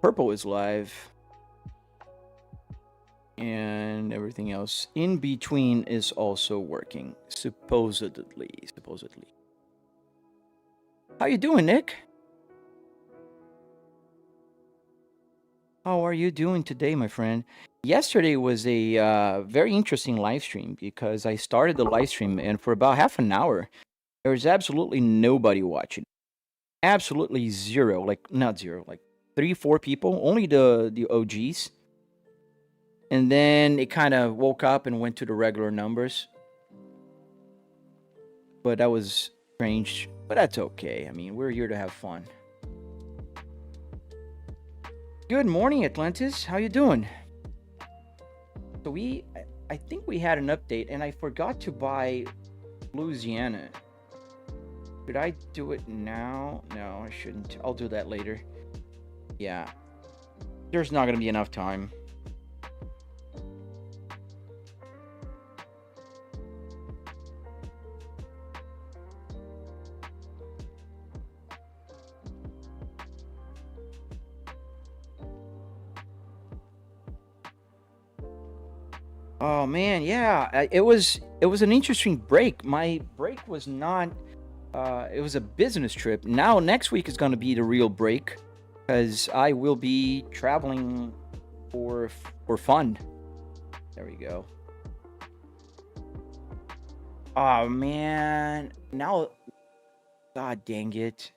Purple is live. And everything else in between is also working, supposedly. How you doing, Nick? How are you doing today, my friend? Yesterday was a very interesting live stream because I started the live stream and for about half an hour, there was absolutely nobody watching. Absolutely zero, like not zero, like 3, 4 people, only the OGs. And then it kind of woke up and went to the regular numbers. But that was strange. But that's okay. I mean, we're here to have fun. Good morning, Atlantis. How you doing? So I think we had an update, and I forgot to buy Louisiana. Should I do it now? No, I shouldn't. I'll do that later. Yeah. There's not going to be enough time. Oh man, yeah. It was an interesting break. My break was not it was a business trip. Now next week is going to be the real break cuz I will be traveling for fun. There we go. Oh man. Now god dang it.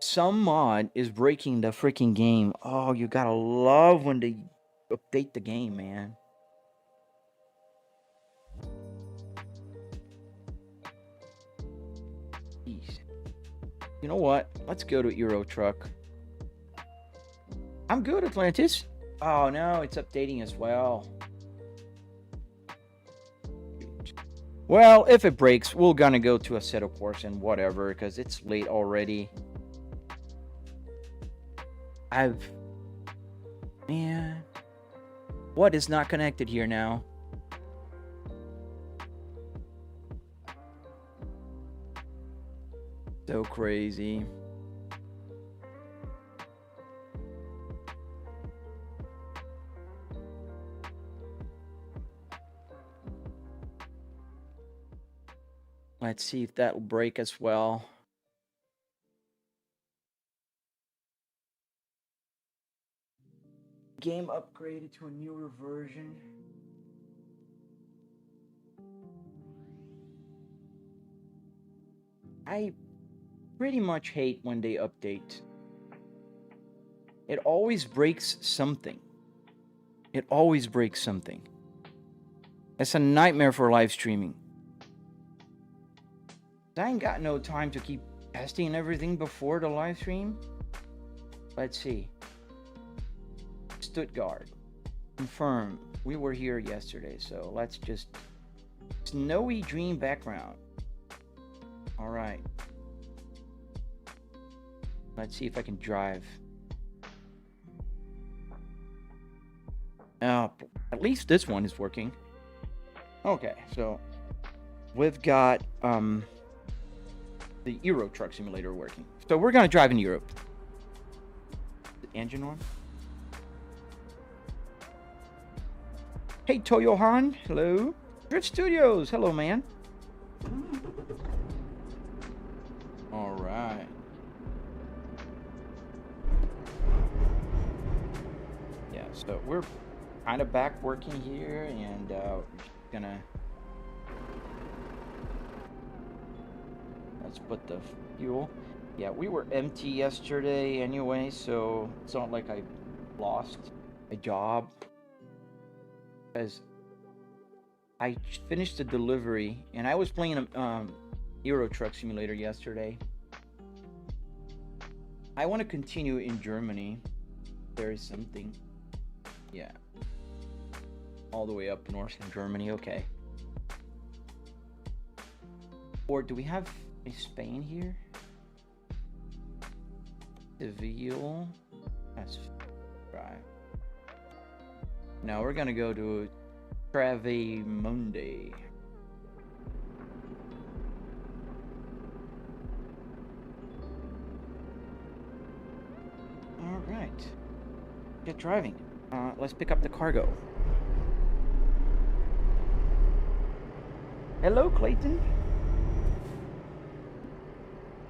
Some mod is breaking the freaking game. Oh, you got to love when they update the game, man. Jeez. You know what? Let's go to Euro Truck. I'm good, Atlantis. Oh no, it's updating as well. Well, if it breaks, we're gonna go to a set of course and whatever, because it's late already. Man. What is not connected here now? So crazy. Let's see if that'll break as well. Game upgraded to a newer version. I pretty much hate when they update. It always breaks something. It always breaks something. It's a nightmare for live streaming. I ain't got no time to keep testing everything before the live stream. Let's see. Stuttgart. Confirm. We were here yesterday, so let's just... Snowy dream background. Alright. Let's see if I can drive. At least this one is working. Okay, so... We've got, the Euro Truck Simulator working. So we're gonna drive in Europe. The engine on? Hey, Toyohan. Hello. Drift Studios. Hello, man. All right. Yeah, so we're kind of back working here, and we're gonna... Let's put the fuel. Yeah, we were empty yesterday anyway, so it's not like I lost a job. Because I finished the delivery, and I was playing a Euro Truck Simulator yesterday. I want to continue in Germany. There is something. Yeah. All the way up north in Germany, okay. Or do we have a Spain here? Seville. That's right. Now we're gonna go to Travemunde. All right. Get driving. Let's pick up the cargo. Hello, Clayton.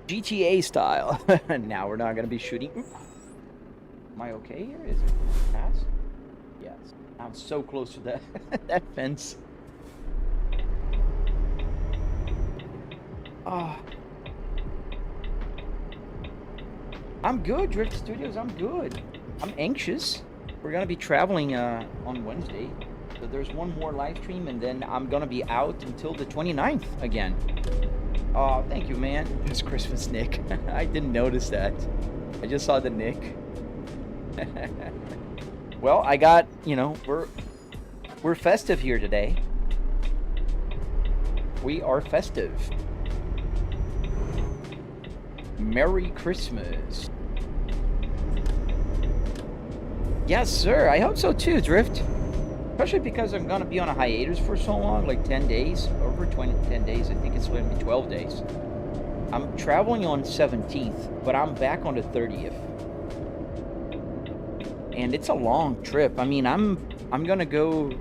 GTA style. Now we're not gonna be shooting. Oop. Am I okay here? Is it fast? Yes. I'm so close to that that fence. Ah. I'm good, Drift Studios. I'm good. I'm anxious. We're gonna be traveling on Wednesday. So there's one more live stream, and then I'm gonna be out until the 29th again. Oh, thank you, man. It's Christmas Nick. I didn't notice that. I just saw the Nick. Well, I got, you know, we're festive here today. We are festive. Merry Christmas. Yes, sir. I hope so too, Drift. Especially because I'm gonna be on a hiatus for so long, like 10 days, over 10 days. I think it's going to be 12 days. I'm traveling on 17th, but I'm back on the 30th. And it's a long trip. I mean, I'm gonna go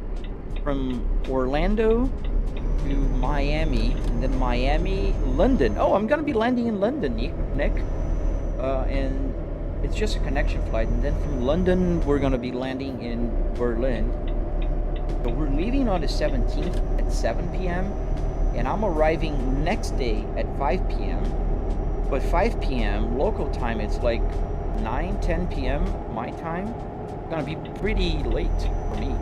from Orlando to Miami, and then Miami, London. Oh, I'm gonna be landing in London, Nick. And it's just a connection flight. And then from London, we're gonna be landing in Berlin. So we're leaving on the 17th at 7 p.m. and I'm arriving next day at 5 p.m. But 5 p.m. local time, it's like 9, 10 p.m. my time. It's gonna be pretty late for me.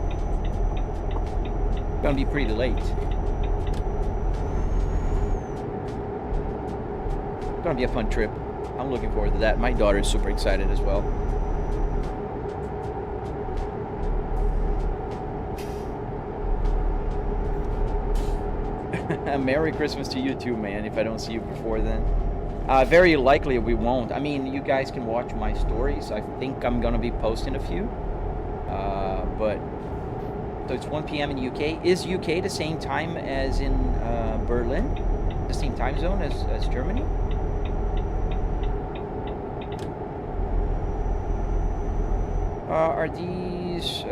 It's gonna be pretty late. It's gonna be a fun trip. I'm looking forward to that. My daughter is super excited as well. Merry Christmas to you too, man, if I don't see you before then. Very likely we won't. I mean, you guys can watch my stories. I think I'm gonna be posting a few. But so it's 1 p.m. in UK. Is UK the same time as in Berlin? The same time zone as Germany? Are these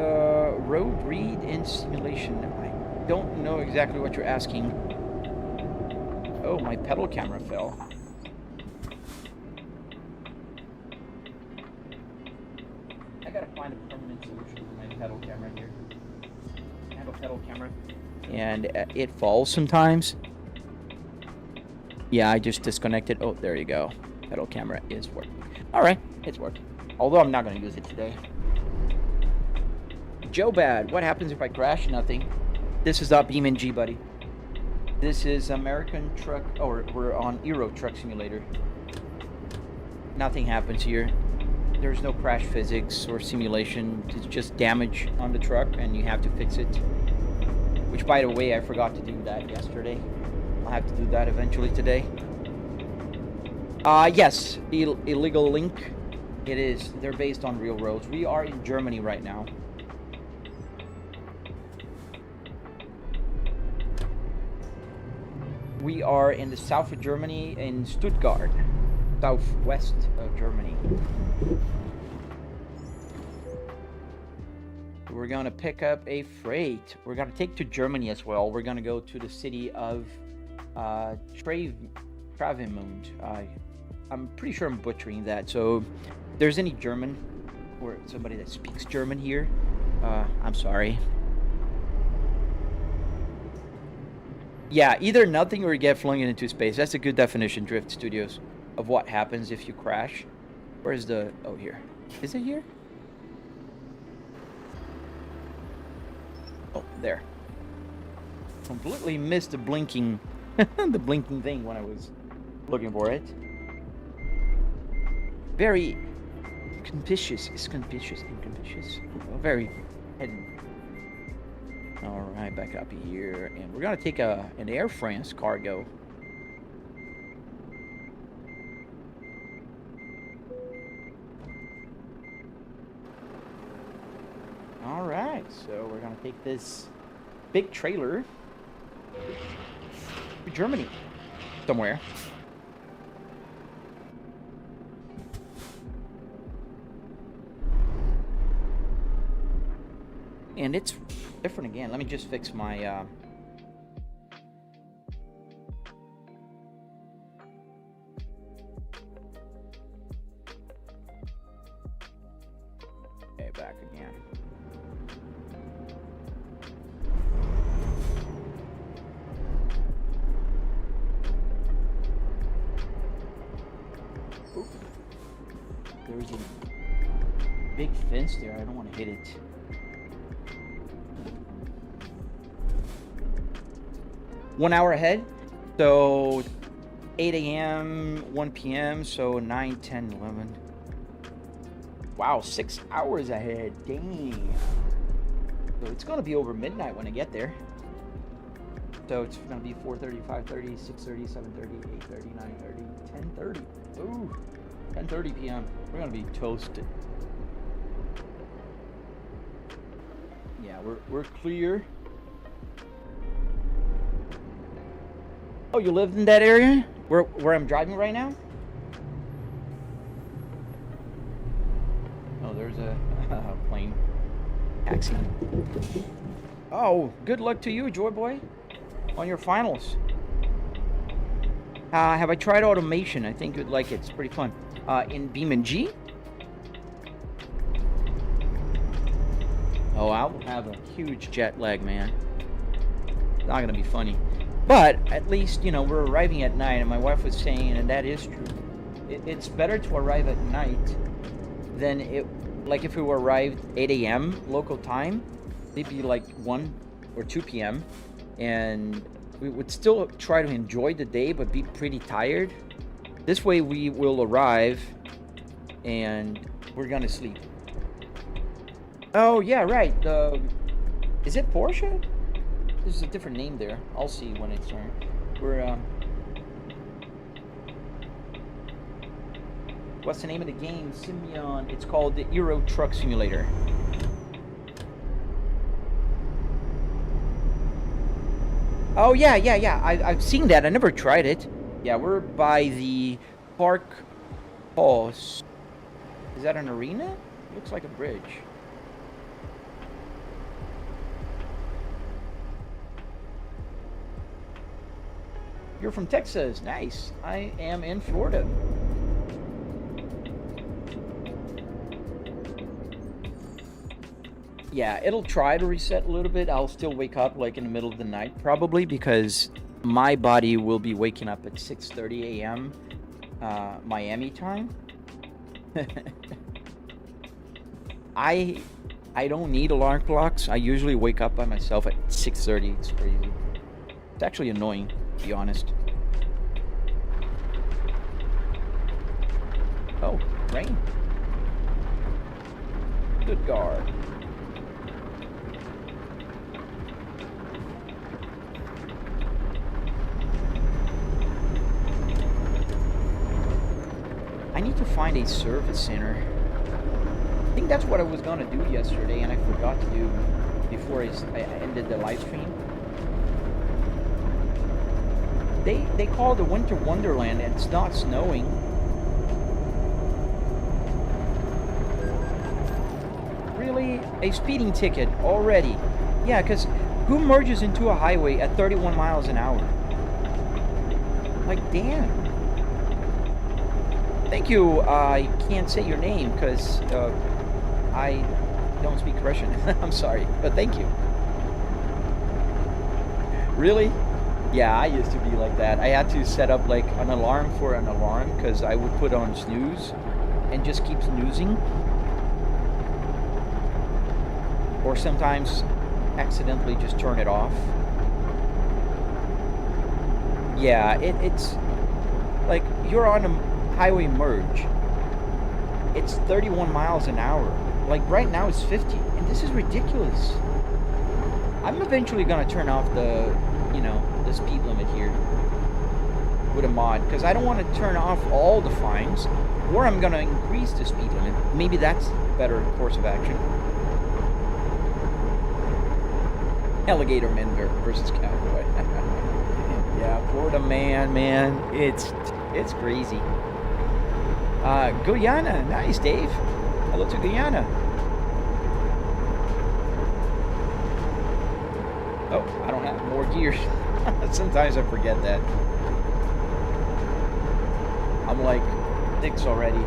road read in simulation? I don't know exactly what you're asking. Oh, my pedal camera fell. I gotta find a permanent solution for my pedal camera here. I have a pedal camera, and it falls sometimes. Yeah, I just disconnected. Oh, there you go. Pedal camera is working. All right, it's working. Although I'm not gonna use it today. Joe Bad, what happens if I crash? Nothing. This is BeamNG, buddy. This is American Truck, or we're on Euro Truck Simulator. Nothing happens here. There's no crash physics or simulation. It's just damage on the truck, and you have to fix it. Which, by the way, I forgot to do that yesterday. I'll have to do that eventually today. Yes, illegal link. It is. They're based on real roads. We are in Germany right now. We are in the south of Germany, in Stuttgart, southwest of Germany. We're gonna pick up a freight. We're gonna take to Germany as well. We're gonna go to the city of Travemünde. I'm pretty sure I'm butchering that. So, if there's any German or somebody that speaks German here, I'm sorry. Yeah, either nothing or you get flung into space. That's a good definition, Drift Studios, of what happens if you crash. Where's the... Oh, here. Is it here? Oh, there. Completely missed the blinking... the blinking thing when I was looking for it. Very... conspicuous. It's conspicuous and conspicuous. Very... All right, back up here, and we're gonna take an Air France cargo. All right, so we're gonna take this big trailer to Germany, somewhere. And it's different again. Let me just fix my... Okay, back again. Oop. There's a big fence there. I don't want to hit it. One hour ahead, so 8 a.m., 1 p.m., so 9, 10, 11. Wow, 6 hours ahead. Dang. So it's going to be over midnight when I get there. So it's going to be 4:30, 5:30, 6:30, 7:30, 8:30, 9:30, 10:30. Ooh, 10:30 p.m. We're going to be toasted. Yeah, we're clear. Oh, you live in that area? Where I'm driving right now? Oh, there's a plane taxi. Oh, good luck to you, Joy Boy, on your finals. Have I tried automation? I think you'd like it. It's pretty fun. In Beam & G? Oh, I will have a huge jet lag, man. It's not gonna be funny. But at least, you know, we're arriving at night, and my wife was saying, and that is true. It's better to arrive at night than like if we were arrived 8 a.m. local time, maybe like 1 or 2 p.m. and we would still try to enjoy the day, but be pretty tired. This way we will arrive and we're gonna sleep. Oh yeah, right. Is it Porsche? There's a different name there. I'll see when it's turn. We're what's the name of the game? Simeon. It's called the Euro Truck Simulator. Oh yeah. I've seen that. I never tried it. Yeah, we're by the Park House. Is that an arena? Looks like a bridge. You're from Texas. Nice. I am in Florida. Yeah, it'll try to reset a little bit. I'll still wake up like in the middle of the night probably, because my body will be waking up at 6:30 a.m. Miami time. I don't need alarm clocks. I usually wake up by myself at 6:30. It's crazy. It's actually annoying, to be honest. Oh, rain. Good guard. I need to find a service center. I think that's what I was gonna do yesterday, and I forgot to do before I ended the live stream. They call it the Winter Wonderland, and it's not snowing. Really? A speeding ticket already? Yeah, because who merges into a highway at 31 miles an hour? Like, damn. Thank you. I can't say your name because I don't speak Russian. I'm sorry, but thank you. Really? Yeah, I used to be like that. I had to set up like an alarm for an alarm because I would put on snooze and just keep snoozing. Or sometimes accidentally just turn it off. Yeah, it's like you're on a highway merge. It's 31 miles an hour. Like right now it's 50, and this is ridiculous. I'm eventually gonna turn off the, you know, the speed limit here with a mod, because I don't want to turn off all the fines, or I'm gonna increase the speed limit. Maybe that's a better course of action. Alligator man versus cowboy. Yeah, Florida man, it's crazy. Guyana, nice, Dave. Hello to Guyana. Oh, I don't have more gears. Sometimes I forget that. I'm like 6 already.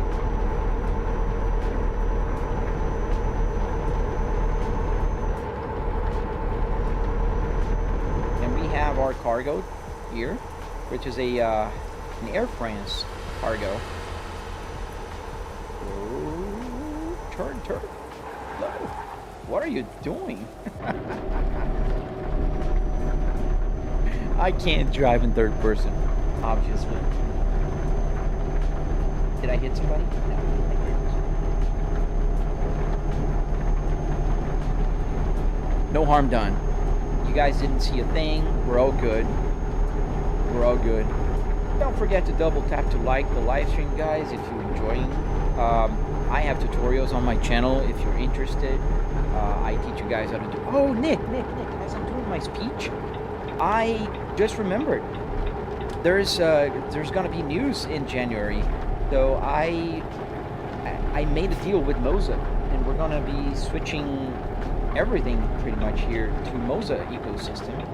And we have our cargo here, which is an Air France cargo. Oh, turn. Hello. What are you doing? I can't drive in third person, obviously. Did I hit somebody? No, I didn't. No harm done. You guys didn't see a thing. We're all good. We're all good. Don't forget to double tap to like the live stream, guys, if you're enjoying. I have tutorials on my channel if you're interested. I teach you guys how to do... Oh, Nick, as I'm doing my speech, I just remembered. There's gonna be news in January. So I made a deal with Moza, and we're gonna be switching everything pretty much here to Moza ecosystem.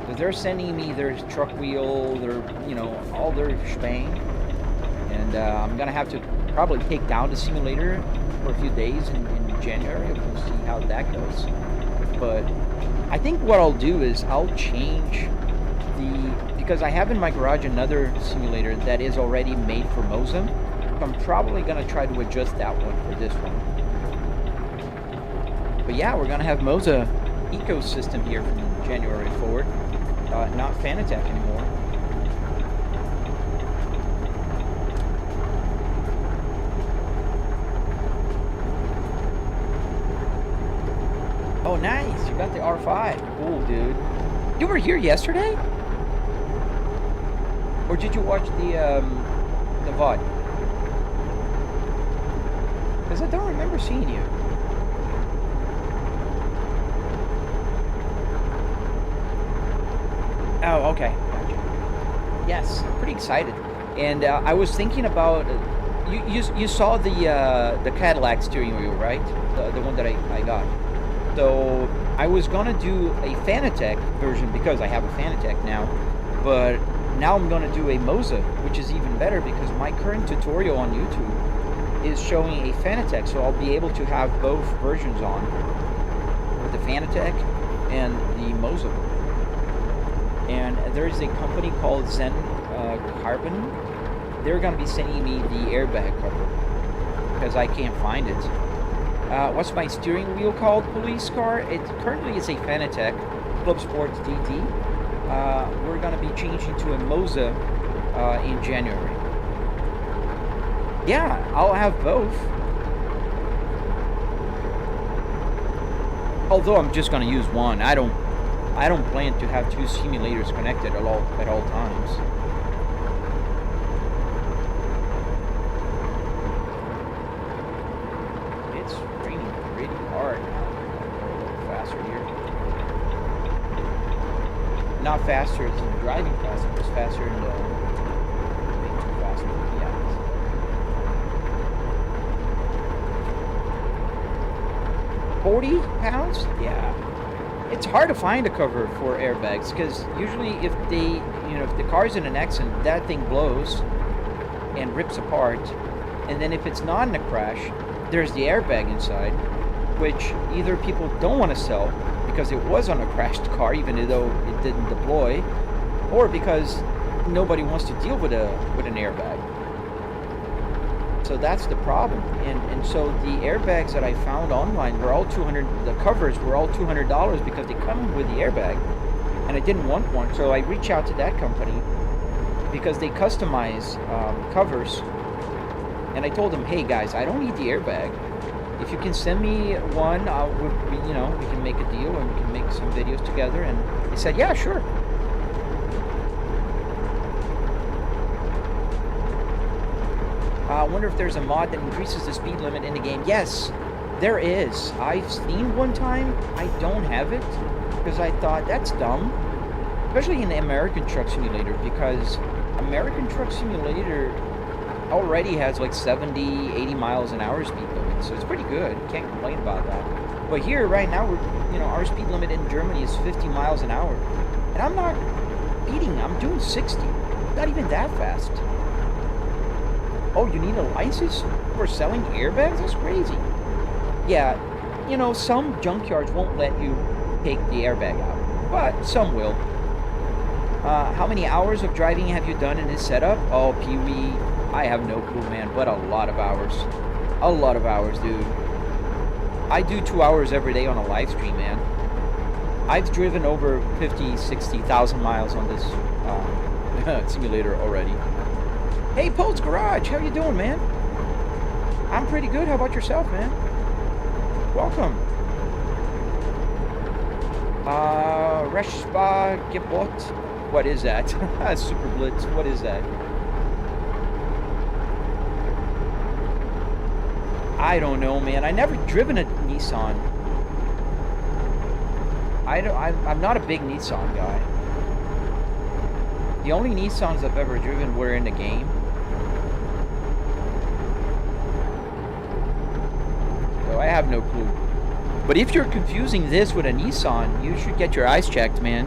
So they're sending me their truck wheel, their all their shebang, and I'm gonna have to probably take down the simulator for a few days in January. We'll see how that goes. But I think what I'll do is I'll change because I have in my garage another simulator that is already made for Moza. I'm probably going to try to adjust that one for this one. But yeah, we're going to have Moza ecosystem here from January forward. Not Fanatec anymore. Oh, nice. You got the R5. Cool, dude. You were here yesterday? Or did you watch the VOD? Because I don't remember seeing you. Oh, okay. Gotcha. Yes, pretty excited. And I was thinking about... you saw the Cadillac steering wheel, right? The one that I got. So I was going to do a Fanatec version because I have a Fanatec now. But now I'm going to do a Moza, which is even better because my current tutorial on YouTube is showing a Fanatec, so I'll be able to have both versions on with the Fanatec and the Moza. And there's a company called Zen Carbon. They're going to be sending me the airbag cover because I can't find it. What's my steering wheel called, police car? It currently is a Fanatec Club Sports DD. We're going to be changing to a Moza in January. Yeah, I'll have both. Although I'm just going to use one. I don't plan to have two simulators connected at all times. It's raining pretty hard now. A little faster here. Not faster as in driving faster, just faster in the being too faster. Yeah. 40 pounds? Yeah. It's hard to find a cover for airbags because usually if the car's in an accident, that thing blows and rips apart. And then if it's not in a crash, there's the airbag inside, which either people don't want to sell because it was on a crashed car even though it didn't deploy, or because nobody wants to deal with an airbag. So that's the problem. And so the airbags that I found online were all $200. The covers were all $200 because they come with the airbag, and I didn't want one. So I reached out to that company because they customize covers, and I told them, hey guys, I don't need the airbag. If you can send me one, we can make a deal and we can make some videos together. And they said, yeah, sure. I wonder if there's a mod that increases the speed limit in the game. Yes, there is. I've seen one time. I don't have it because I thought that's dumb, especially in the American Truck Simulator, because American Truck Simulator already has like 70, 80 miles an hour speed limit. so it's pretty good. Can't complain about that. But here, right now, our speed limit in Germany is 50 miles an hour. And I'm not speeding, I'm doing 60. Not even that fast. Oh, you need a license for selling airbags? That's crazy. Yeah, some junkyards won't let you take the airbag out, but some will. How many hours of driving have you done in this setup? Oh, Pee-wee, I have no clue, man, but a lot of hours. A lot of hours, dude. I do 2 hours every day on a live stream, man. I've driven over 50, 60,000 miles on this simulator already. Hey, Pold's Garage, how you doing, man? I'm pretty good. How about yourself, man? Welcome. Reshba Gebot. What is that? Super Blitz. What is that? I don't know, man. I never driven a Nissan. I'm not a big Nissan guy. The only Nissans I've ever driven were in the game. So I have no clue. But if you're confusing this with a Nissan, you should get your eyes checked, man.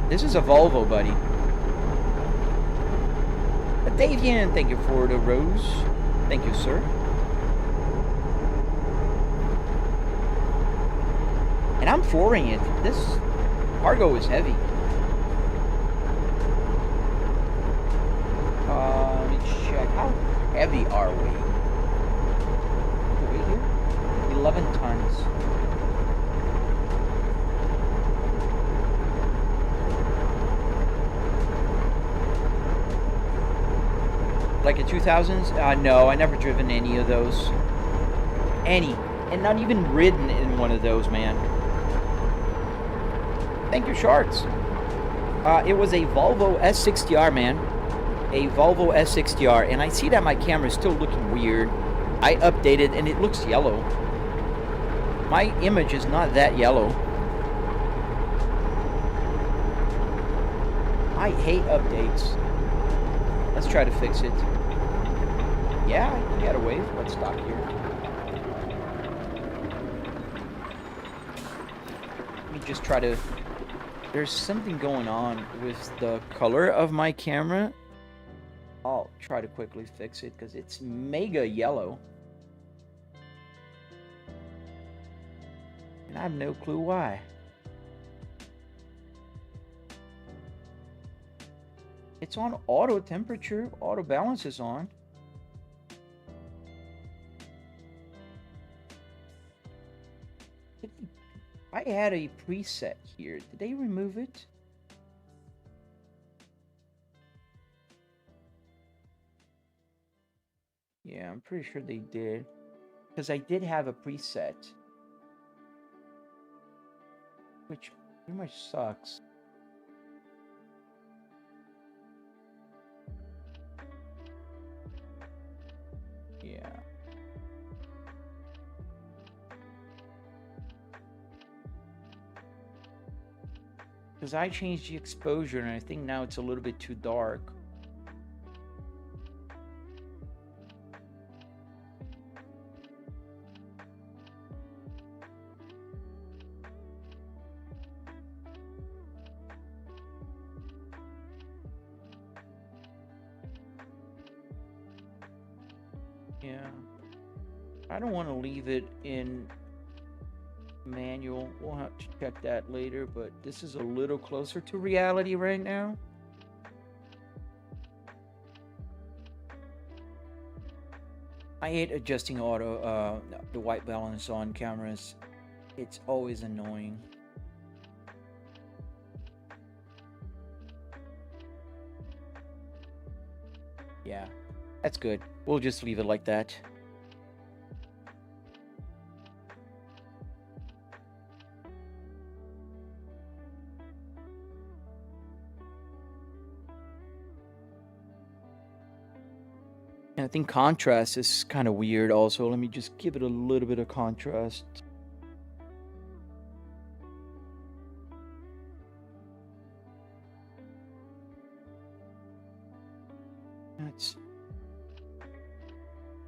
This is a Volvo, buddy. Davian, thank you for the rose. Thank you, sir. And I'm flooring it. This cargo is heavy. Let me check. How heavy are we? Wait here. 11 tons. Like a 2000s? No, I never driven any of those. Any. And not even ridden in one of those, man. Thank you, Sharks. It was a Volvo S60R, man. A Volvo S60R. And I see that my camera is still looking weird. I updated and it looks yellow. My image is not that yellow. I hate updates. Let's try to fix it. Yeah, you got a wave. Let's stop here. Let me just try to... There's something going on with the color of my camera. I'll try to quickly fix it because it's mega yellow. And I have no clue why. It's on auto temperature. Auto balance is on. I had a preset here. Did they remove it? Yeah, I'm pretty sure they did. Because I did have a preset. Which pretty much sucks. Yeah. Because I changed the exposure and I think now it's a little bit too dark. Yeah. I don't want to leave it in manual. We'll have to check that later, but this is a little closer to reality right now. I hate adjusting auto the white balance on cameras. It's always annoying. Yeah, that's good. We'll just leave it like that. And I think contrast is kind of weird also. Let me just give it a little bit of contrast.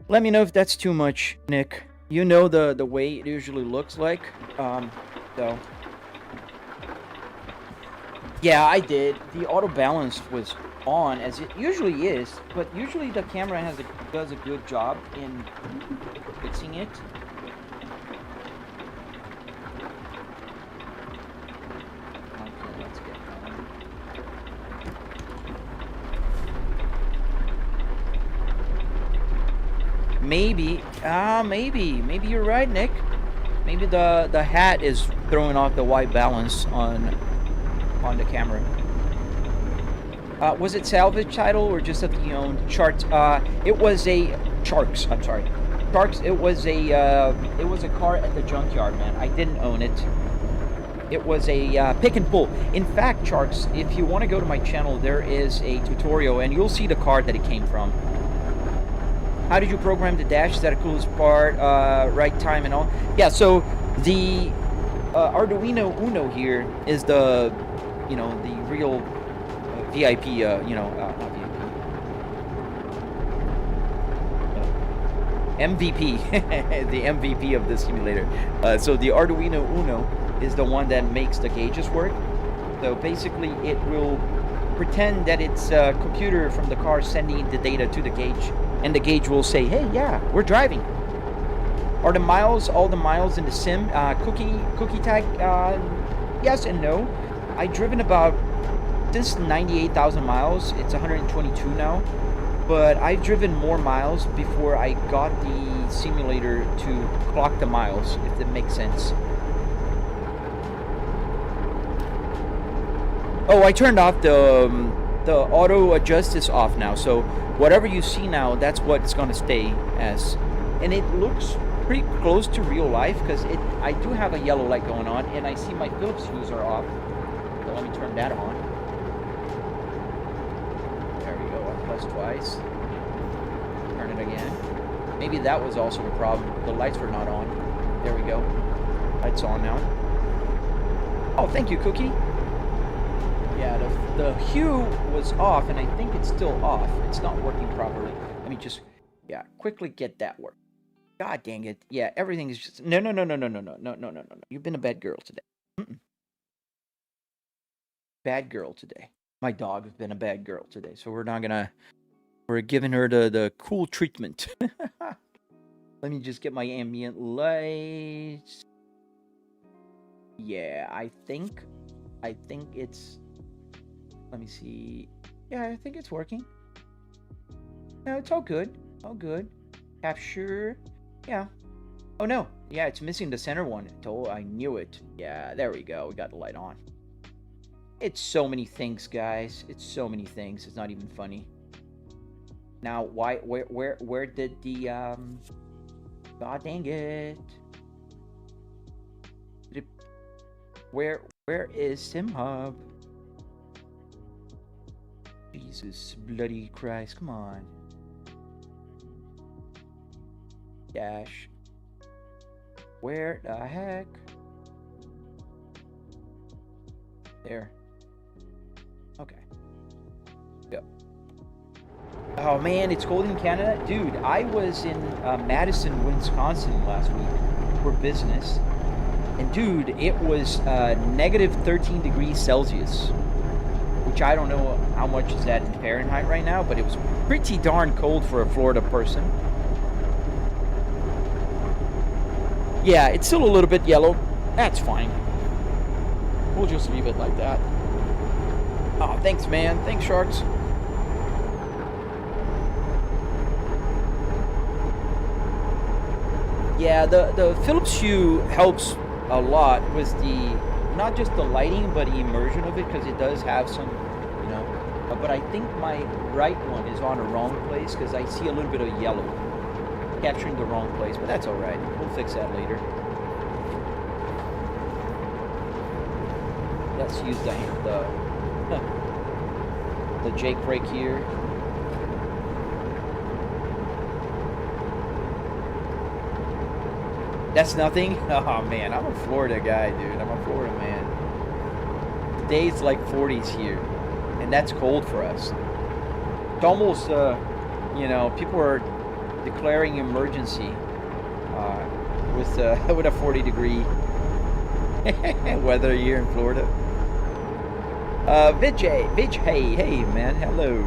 Let me know if that's too much, Nick. You know the way it usually looks like. So yeah, I did. The auto balance was on as it usually is, but usually the camera does a good job in fixing it. Okay, let's get going. Maybe you're right, Nick. Maybe the hat is throwing off the white balance on the camera. Was it salvage title or just a owned Sharks? It was a Sharks. I'm sorry, Sharks. It was a car at the Junkyard, man. I didn't own it. It was a pick and pull. In fact, Sharks, if you want to go to my channel, there is a tutorial, and you'll see the car that it came from. How did you program the dash? Is that the coolest part? Right time and all? Yeah, so the Arduino Uno here is the, the real VIP, not VIP. MVP, the MVP of the simulator. So the Arduino Uno is the one that makes the gauges work. So basically it will pretend that it's a computer from the car sending the data to the gauge, and the gauge will say, hey, yeah, we're driving. Are the miles, all the miles in the sim, cookie tag, yes and no. I've driven about, since 98,000 miles, it's 122 now, but I've driven more miles before I got the simulator to clock the miles, if that makes sense. Oh, I turned off the auto adjust is off now, so whatever you see now, that's what it's gonna stay as. And it looks pretty close to real life, because I do have a yellow light going on, and I see my Phillips hues are off. So let me turn that on. There we go, I pressed twice. Turn it again. Maybe that was also the problem. The lights were not on. There we go. Lights on now. Oh, thank you, Cookie. Yeah, the hue was off, and I think it's still off. It's not working properly. Let me just, quickly get that work. God dang it. Yeah, everything is just, no. You've been a bad girl today. Bad girl today. My dog has been a bad girl today, so we're giving her the cool treatment. Let me just get my ambient lights. Yeah, I think it's, let me see. Yeah, I think it's working. No, it's all good. All good. Capture. Yeah. Oh, no. Yeah, it's missing the center one. Oh, I knew it. Yeah, there we go. We got the light on. It's so many things, guys. It's so many things. It's not even funny. Now, where did the, God dang it. Where is SimHub? Jesus bloody Christ, come on. Dash. Where the heck? There. Okay. Go. Oh man, it's cold in Canada? Dude, I was in Madison, Wisconsin last week for business. And dude, it was negative 13 degrees Celsius. Which I don't know how much is that in Fahrenheit right now, but it was pretty darn cold for a Florida person. Yeah, it's still a little bit yellow. That's fine. We'll just leave it like that. Oh, thanks, man. Thanks, Sharks. Yeah, the Philips Hue helps a lot with not just the lighting, but the immersion of it, because it does have some, but I think my right one is on the wrong place, because I see a little bit of yellow capturing the wrong place, but that's all right. We'll fix that later. Let's use the Jake brake here. That's nothing? Oh man, I'm a Florida guy, dude. I'm a Florida man. Today it's like 40s here, and that's cold for us. It's almost, people are declaring emergency with with a 40-degree weather here in Florida. Vijay, hey man, hello.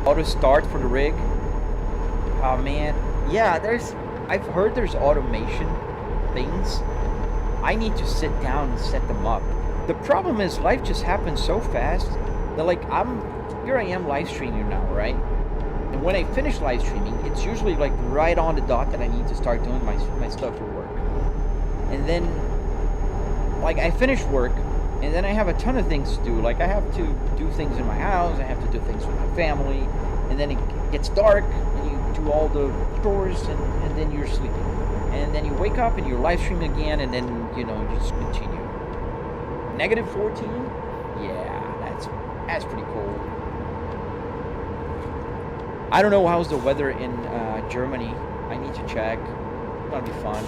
Auto start for the rig. Oh man, yeah. I've heard there's automation things. I need to sit down and set them up. The problem is life just happens so fast that like here I am live streaming now, right? And when I finish live streaming, it's usually like right on the dot that I need to start doing my stuff for work. And then like I finish work and then I have a ton of things to do. Like I have to do things in my house, I have to do things with my family, and then it gets dark and you do all the chores and then you're sleeping. And then you wake up and you're live streaming again, and then you just continue. -14? Yeah, that's pretty cold. I don't know how's the weather in Germany. I need to check. It's gonna be fun.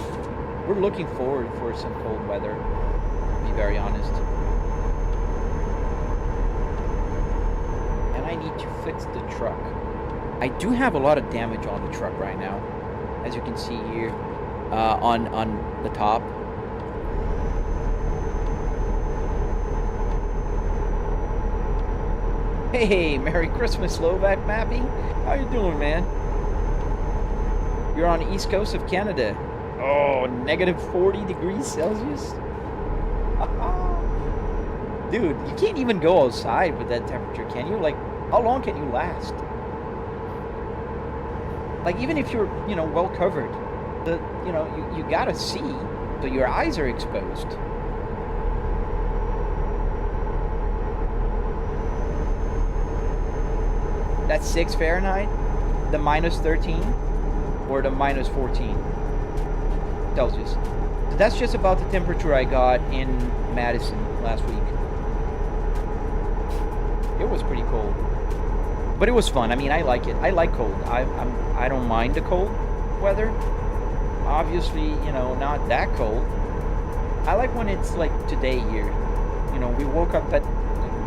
We're looking forward for some cold weather, to be very honest. And I need to fix the truck. I do have a lot of damage on the truck right now, as you can see here on the top. Hey, Merry Christmas, Slovak Mappy. How you doing, man? You're on the east coast of Canada. Oh, -40 degrees Celsius? Dude, you can't even go outside with that temperature, can you? Like, how long can you last? Like, even if you're, well covered, you gotta see, so your eyes are exposed. That's 6 Fahrenheit, the -13, or the -14 Celsius. So that's just about the temperature I got in Madison last week. It was pretty cold, but it was fun. I mean, I like it. I like cold. I don't mind the cold weather. Obviously, not that cold. I like when it's like today here. We woke up at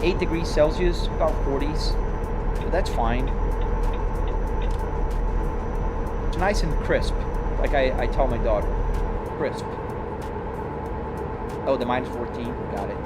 8 degrees Celsius, about 40s. But that's fine. It's nice and crisp. Like I tell my daughter. Crisp. Oh, the -14. Got it.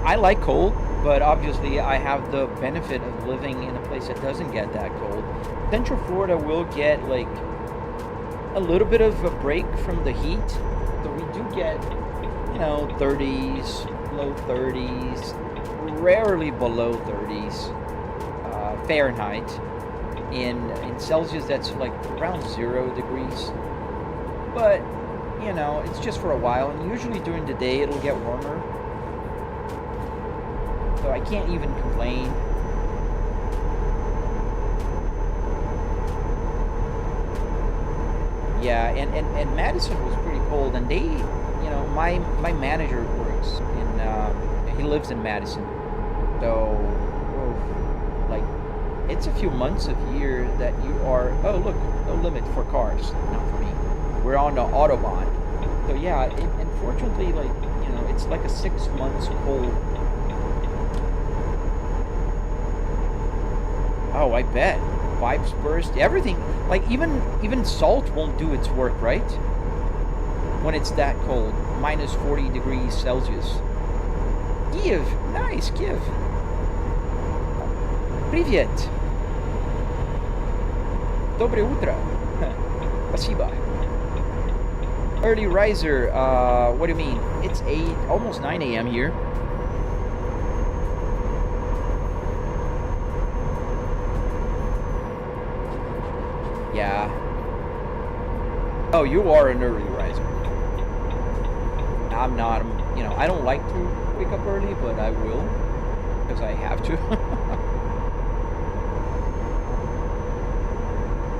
I like cold, but obviously I have the benefit of living in a place that doesn't get that cold. Central Florida will get like a little bit of a break from the heat, so we do get 30s, low 30s, rarely below 30s Fahrenheit. In Celsius, that's like around 0 degrees, but it's just for a while, and usually during the day it'll get warmer. So I can't even complain. Yeah, and Madison was pretty cold, and they, my manager works in, he lives in Madison, so, like, it's a few months of year that you are, oh look, no limit for cars, not for me. We're on the Autobahn, so yeah, unfortunately, like, it's like a 6 months cold. Oh, I bet. Pipes burst, everything. Like, even salt won't do its work, right? When it's that cold. -40 degrees Celsius. Kiev. Nice, Kiev. Привет. Доброе утро. Спасибо. Early riser. What do you mean? It's 8, almost 9 a.m. here. Yeah. Oh, you are an early riser. I'm not. I don't like to wake up early, but I will because I have to.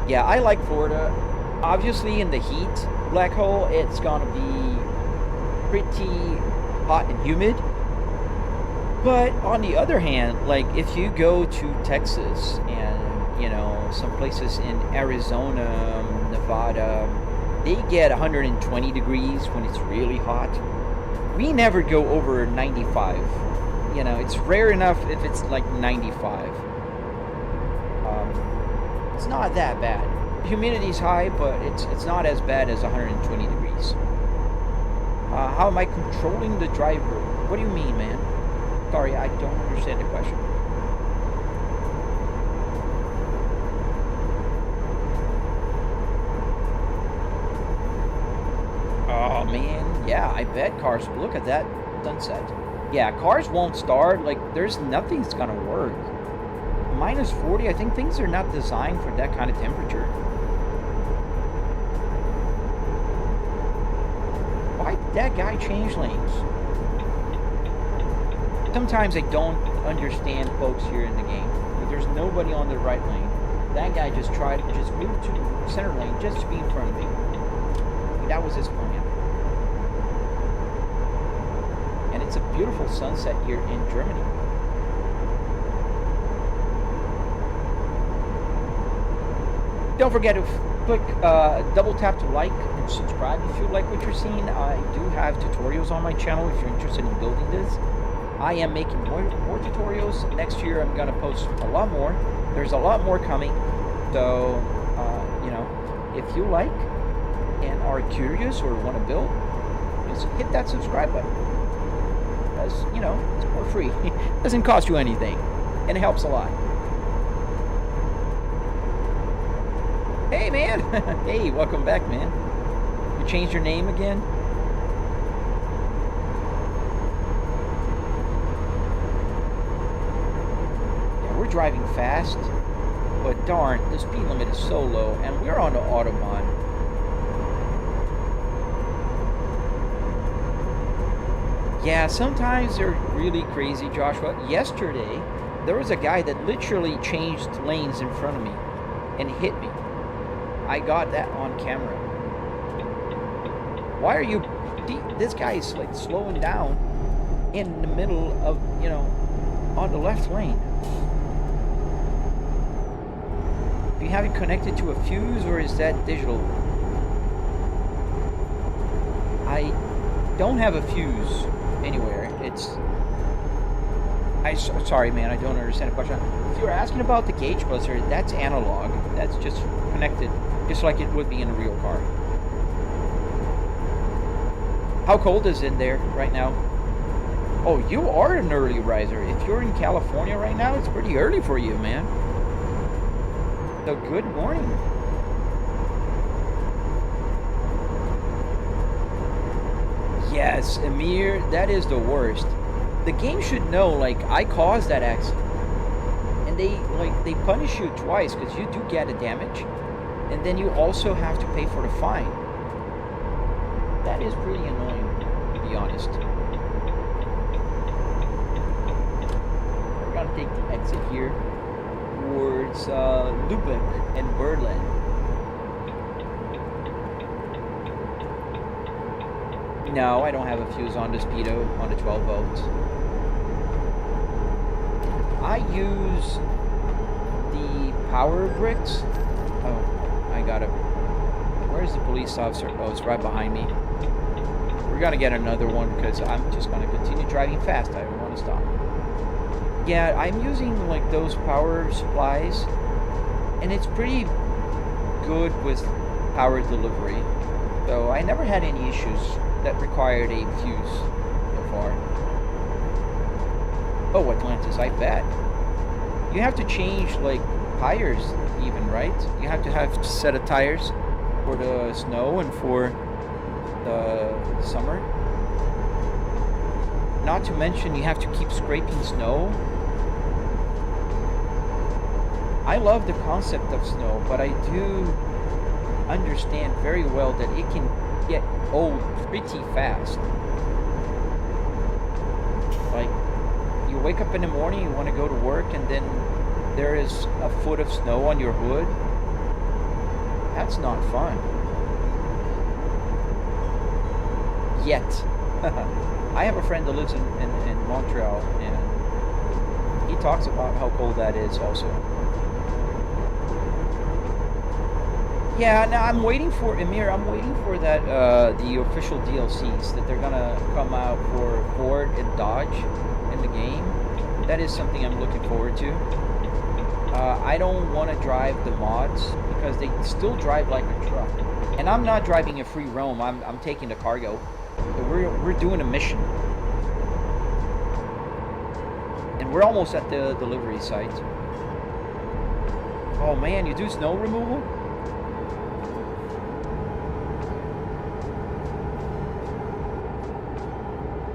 Yeah, I like Florida. Obviously, in the heat, Black Hole, it's gonna be pretty hot and humid. But on the other hand, like if you go to Texas and some places in Arizona, Nevada, they get 120 degrees when it's really hot. We never go over 95. It's rare enough if it's like 95. It's not that bad. Humidity's high, but it's not as bad as 120 degrees. How am I controlling the driver? What do you mean, man? Sorry, I don't understand the question. Oh, man. Yeah, I bet cars. Look at that sunset. Yeah, cars won't start. Like, there's nothing that's going to work. Minus 40, I think things are not designed for that kind of temperature. Why did that guy change lanes? Sometimes I don't understand folks here in the game. There's nobody on the right lane. That guy just tried to just move to center lane just to be in front of me. That was his plan. And it's a beautiful sunset here in Germany. Don't forget to click double tap to like and subscribe if you like what you're seeing. I do have tutorials on my channel if you're interested in building this. I am making more tutorials. Next year I'm going to post a lot more. There's a lot more coming. So, if you like and are curious or want to build, just hit that subscribe button. Because, it's for free. It doesn't cost you anything. And it helps a lot. Hey, man. Hey, welcome back, man. You changed your name again? We're driving fast, but darn, the speed limit is so low, and we're on the Autobahn. Yeah, sometimes they're really crazy, Joshua. Yesterday, there was a guy that literally changed lanes in front of me and hit me. I got that on camera. Why are you... This guy is like slowing down in the middle of, on the left lane. Do you have it connected to a fuse, or is that digital? I don't have a fuse anywhere. Sorry, man, I don't understand the question. If you're asking about the gauge buzzer, that's analog. That's just connected, just like it would be in a real car. How cold is it in there right now? Oh, you are an early riser. If you're in California right now, it's pretty early for you, man. So good morning. Yes, Amir, that is the worst. The game should know, like, I caused that accident. And they punish you twice because you do get a damage. And then you also have to pay for the fine. That is pretty annoying, to be honest. We're gonna take the exit here towards Lübeck and Berlin. No, I don't have a fuse on the Speedo on the 12 volts. I use the power bricks. Oh, I got it. Where's the police officer? Oh, it's right behind me. We're gonna get another one because I'm just gonna continue driving fast. I don't want to stop. Yeah, I'm using like those power supplies, and it's pretty good with power delivery. So I never had any issues that required a fuse so far. Oh, Atlantis, I bet. You have to change like tires even, right? You have to have a set of tires for the snow and for the summer. Not to mention you have to keep scraping snow. I love the concept of snow, but I do understand very well that it can get old pretty fast. Like, you wake up in the morning, you want to go to work, and then there is a foot of snow on your hood. That's not fun. Yet. I have a friend that lives in Montreal, and he talks about how cold that is also. Yeah, now I'm waiting for, Emir, I'm waiting for that, the official DLCs that they're gonna come out for Ford and Dodge in the game. That is something I'm looking forward to. I don't want to drive the mods because they still drive like a truck. And I'm not driving a free roam, I'm taking the cargo. So we're doing a mission. And we're almost at the delivery site. Oh man, you do snow removal?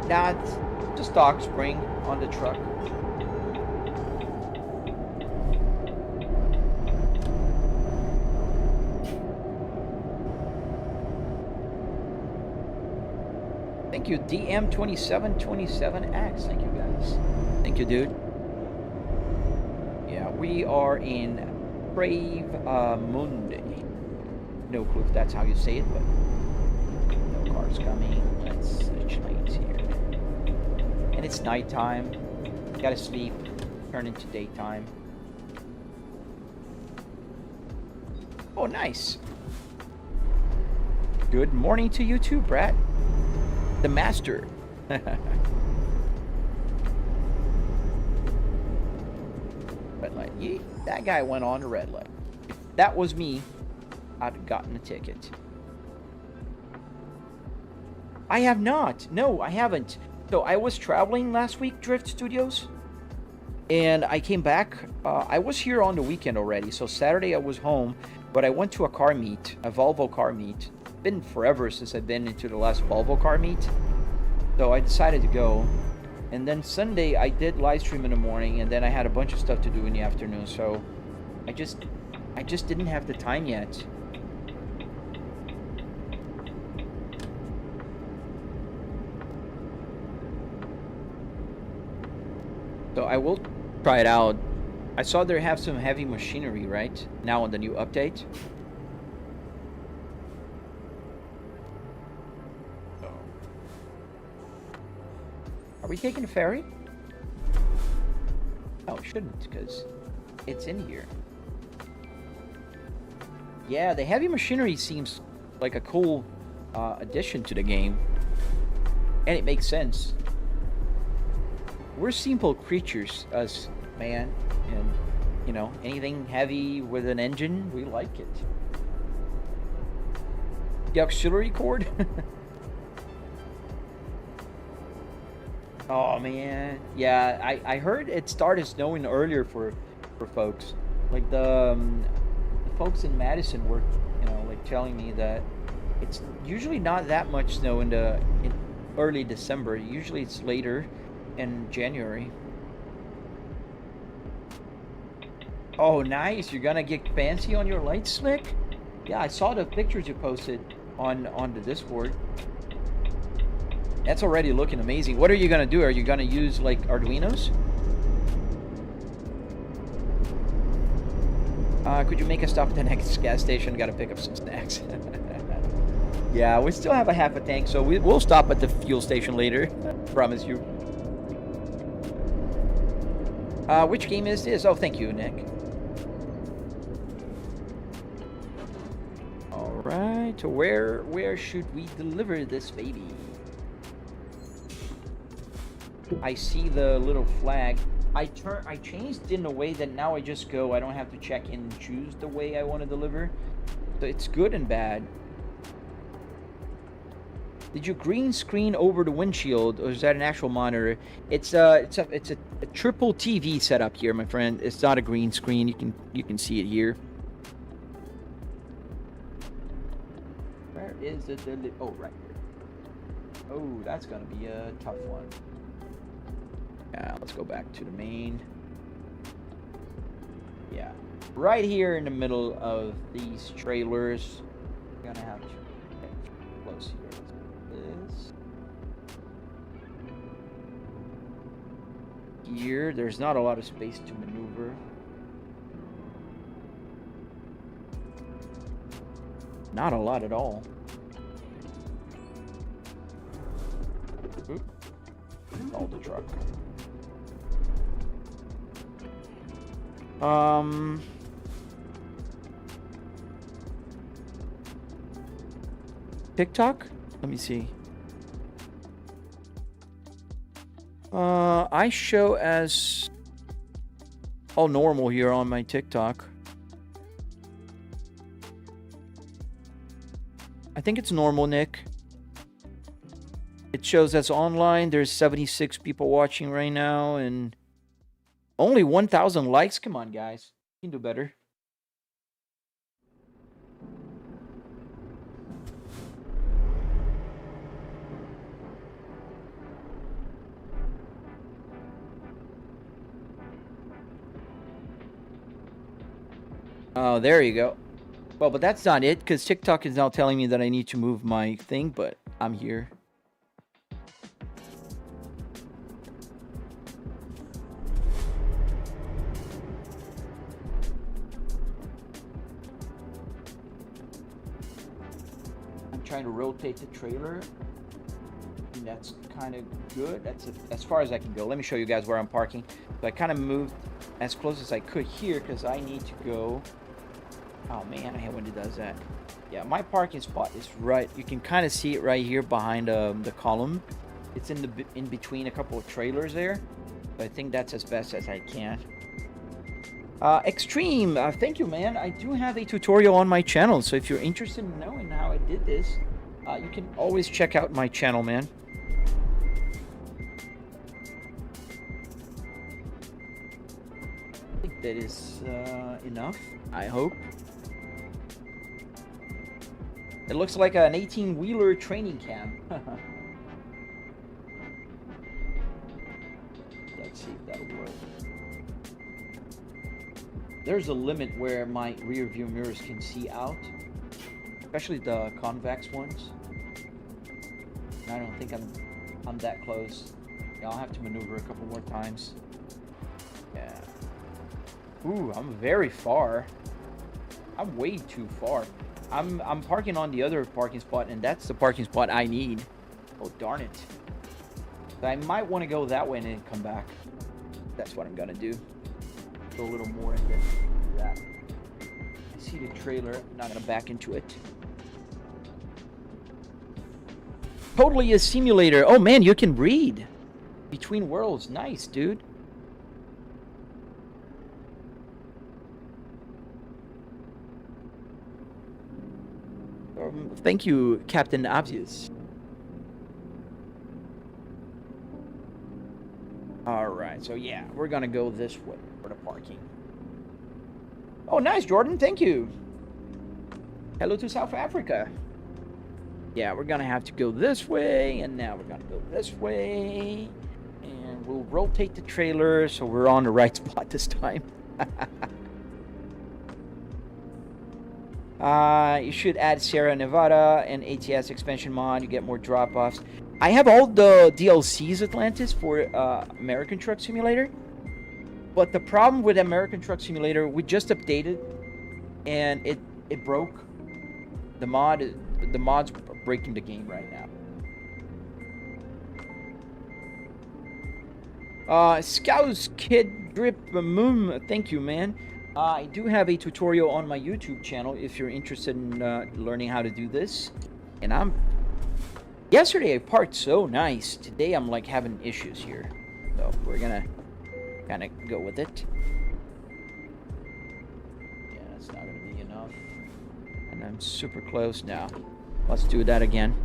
Nah, it's just stock spring on the truck. Thank you, DM2727X. Thank you, guys. Thank you, dude. Yeah, we are in Brave Monday. No clue if that's how you say it, but no cars coming. Let's switch lanes here. And it's nighttime. Gotta sleep. Turn into daytime. Oh, nice. Good morning to you too, Brad. The master. But like, that guy went on the red light. If that was me, I'd have gotten a ticket. I have not. No, I haven't. So I was traveling last week, Drift Studios, and I came back. I was here on the weekend already. So Saturday I was home, but I went to a car meet, a Volvo car meet. Been forever since I've been into the last Volvo car meet, so I decided to go. And then Sunday I did live stream in the morning, and then I had a bunch of stuff to do in the afternoon, so I just didn't have the time yet. So I will try it out. I saw they have some heavy machinery right now on the new update. Are we taking a ferry? Oh, it shouldn't, because it's in here. Yeah, the heavy machinery seems like a cool addition to the game. And it makes sense. We're simple creatures, us, man. And, you know, anything heavy with an engine, we like it. The auxiliary cord? Oh man, yeah, I heard it started snowing earlier for folks. Like the folks in Madison were, you know, like telling me that it's usually not that much snow in early December. Usually it's later in January. Oh, nice! You're gonna get fancy on your lights, Slick? Yeah, I saw the pictures you posted on the Discord. That's already looking amazing. What are you gonna do? Are you gonna use like Arduinos? Could you make a stop at the next gas station? Gotta pick up some snacks. Yeah, we still have a half a tank, so we'll stop at the fuel station later. Promise you. Which game is this? Oh, thank you, Nick. All right, where should we deliver this baby? I see the little flag. I changed in a way that now I just go. I don't have to check in and choose the way I want to deliver. So it's good and bad. Did you green screen over the windshield, or is that an actual monitor? It's a triple TV setup here, my friend. It's not a green screen. You can see it here. Where is it? Oh, right here. Oh, that's gonna be a tough one. Yeah, let's go back to the main. Yeah, right here in the middle of these trailers. We're gonna have to get close here. This here, there's not a lot of space to maneuver. Not a lot at all. Oop. All the truck. TikTok? Let me see. I show as all normal here on my TikTok. I think it's normal, Nick. It shows as online. There's 76 people watching right now and only 1,000 likes. Come on, guys. You can do better. Oh, there you go. Well, but that's not it, because TikTok is now telling me that I need to move my thing, but I'm here. I'm trying to rotate the trailer. And that's kind of good. That's as far as I can go. Let me show you guys where I'm parking. So I kind of moved as close as I could here because I need to go. Oh man, I hate when it does that. Yeah, my parking spot is right. You can kind of see it right here behind the column. It's in between a couple of trailers there. But I think that's as best as I can. Extreme, thank you, man. I do have a tutorial on my channel, so if you're interested in knowing how I did this, you can always check out my channel, man. I think that is enough, I hope. It looks like an 18-wheeler training camp. Let's see if that'll work. There's a limit where my rear view mirrors can see out, especially the convex ones. I don't think I'm that close. Yeah, I'll have to maneuver a couple more times. Yeah. Ooh, I'm very far. I'm way too far. I'm parking on the other parking spot, and that's the parking spot I need. Oh, darn it. But I might want to go that way and then come back. That's what I'm gonna do. Go a little more into that. I see the trailer. I'm not gonna back into it. Totally a simulator. Oh man, you can read between worlds. Nice, dude. Thank you, Captain Obvious. Alright, so yeah, we're gonna go this way for the parking. Oh, nice, Jordan. Thank you. Hello to South Africa. Yeah, we're gonna have to go this way, and now we're gonna go this way. And we'll rotate the trailer so we're on the right spot this time. You should add Sierra Nevada and ATS expansion mod. You get more drop-offs. I have all the DLCs, Atlantis, for American Truck Simulator. But the problem with American Truck Simulator, we just updated, and it broke. The mod's breaking the game right now. Scouts Kid Drip Moon, thank you, man. I do have a tutorial on my YouTube channel if you're interested in learning how to do this. And yesterday I parked so nice. Today I'm like having issues here. So we're gonna kind of go with it. Yeah, that's not gonna be enough. And I'm super close now. Let's do that again.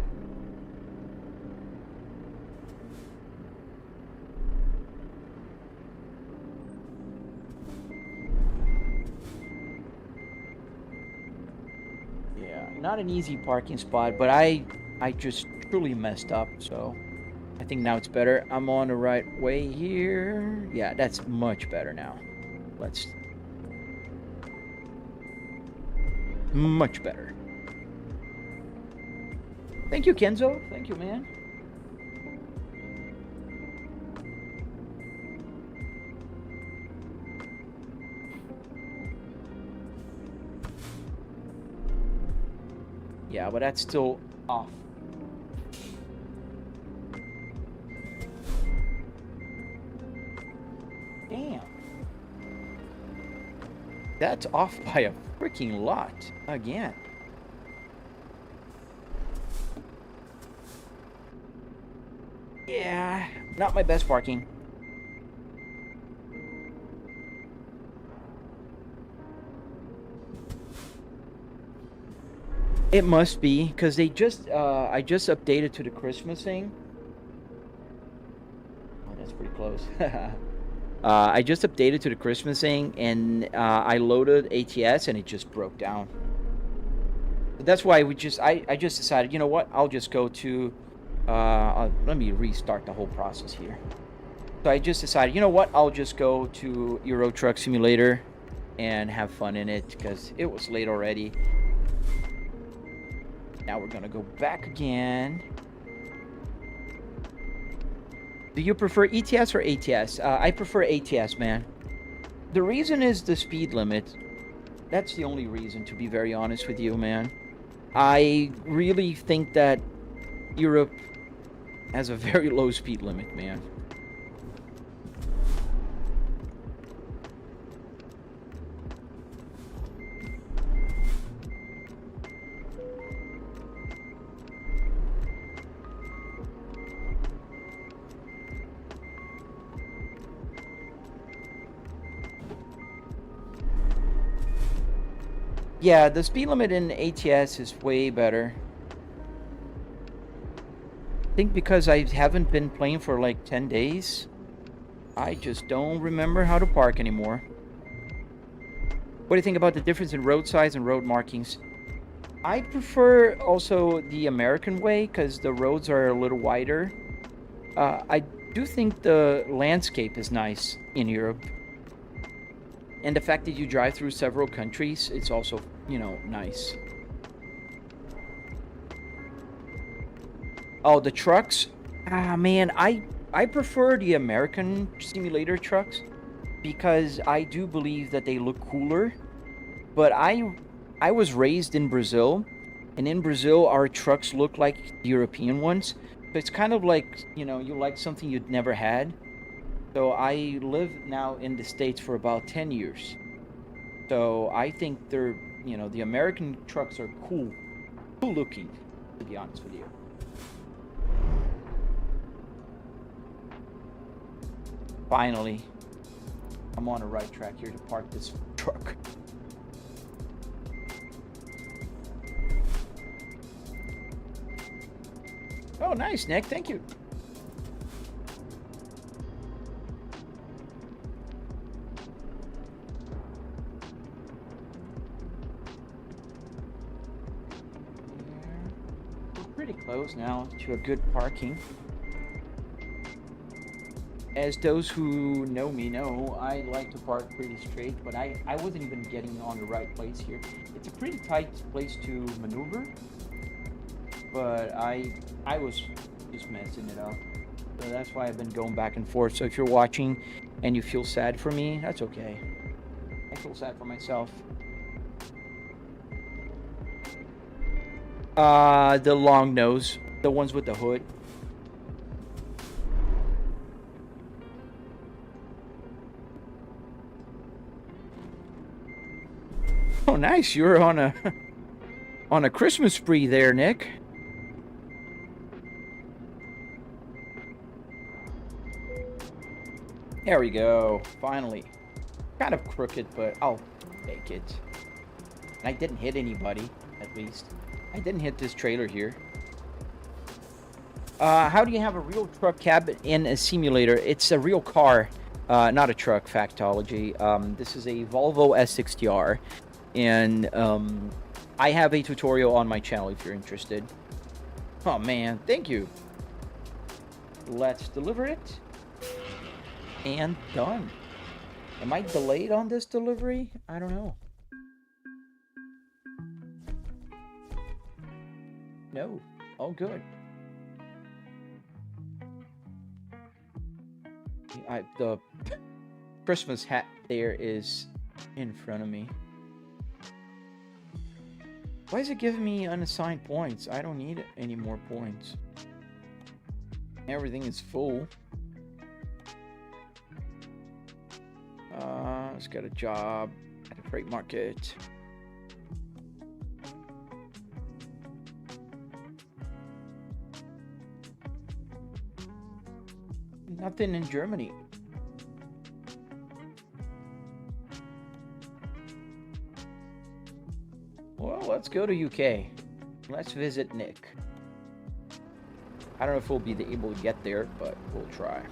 Not an easy parking spot, but I just truly messed up, so I think now it's better. I'm on the right way here. Yeah, that's much better now. Much better. Thank you, Kenzo. Thank you, man. Yeah, but that's still off. Damn. That's off by a freaking lot again. Yeah, not my best parking. It must be, because they just, I just updated to the Christmas thing. Oh, that's pretty close. I just updated to the Christmas thing, and I loaded ATS, and it just broke down. That's why I just decided, you know what, I'll just go to, let me restart the whole process here. So I just decided, you know what, I'll just go to Euro Truck Simulator and have fun in it, because it was late already. Now we're gonna go back again. Do you prefer ETS or ATS? I prefer ATS, man. The reason is the speed limit. That's the only reason, to be very honest with you, man. I really think that Europe has a very low speed limit, man. Yeah, the speed limit in ATS is way better. I think because I haven't been playing for like 10 days, I just don't remember how to park anymore. What do you think about the difference in road size and road markings? I prefer also the American way because the roads are a little wider. I do think the landscape is nice in Europe. And the fact that you drive through several countries, it's also, you know, nice. Oh, the trucks? Ah, man, I prefer the American simulator trucks because I do believe that they look cooler. But I was raised in Brazil, and in Brazil our trucks look like the European ones. So it's kind of like, you know, you like something you'd never had. So I live now in the States for about 10 years. So I think they're, you know, the American trucks are cool looking, to be honest with you. Finally, I'm on the right track here to park this truck. Oh, nice, Nick. Thank you. We're pretty close now to a good parking. As those who know me know, I like to park pretty straight, but I wasn't even getting on the right place here. It's a pretty tight place to maneuver, but I was just messing it up. So that's why I've been going back and forth. So if you're watching and you feel sad for me, that's okay. I feel sad for myself. The long nose, the ones with the hood. Oh, nice. You're on a on a Christmas spree there, Nick. There we go. Finally. Kind of crooked, but I'll take it. And I didn't hit anybody, at least. I didn't hit this trailer here. How do you have a real truck cab in a simulator? It's a real car, not a truck, factology. This is a Volvo S60R. And I have a tutorial on my channel if you're interested. Oh man, thank you. Let's deliver it. And done. Am I delayed on this delivery? I don't know. No. Oh, good. The Christmas hat there is in front of me. Why is it giving me unassigned points? I don't need any more points. Everything is full. Let's get a job at a freight market. Nothing in Germany. Well, let's go to UK. Let's visit Nick. I don't know if we'll be able to get there, but we'll try.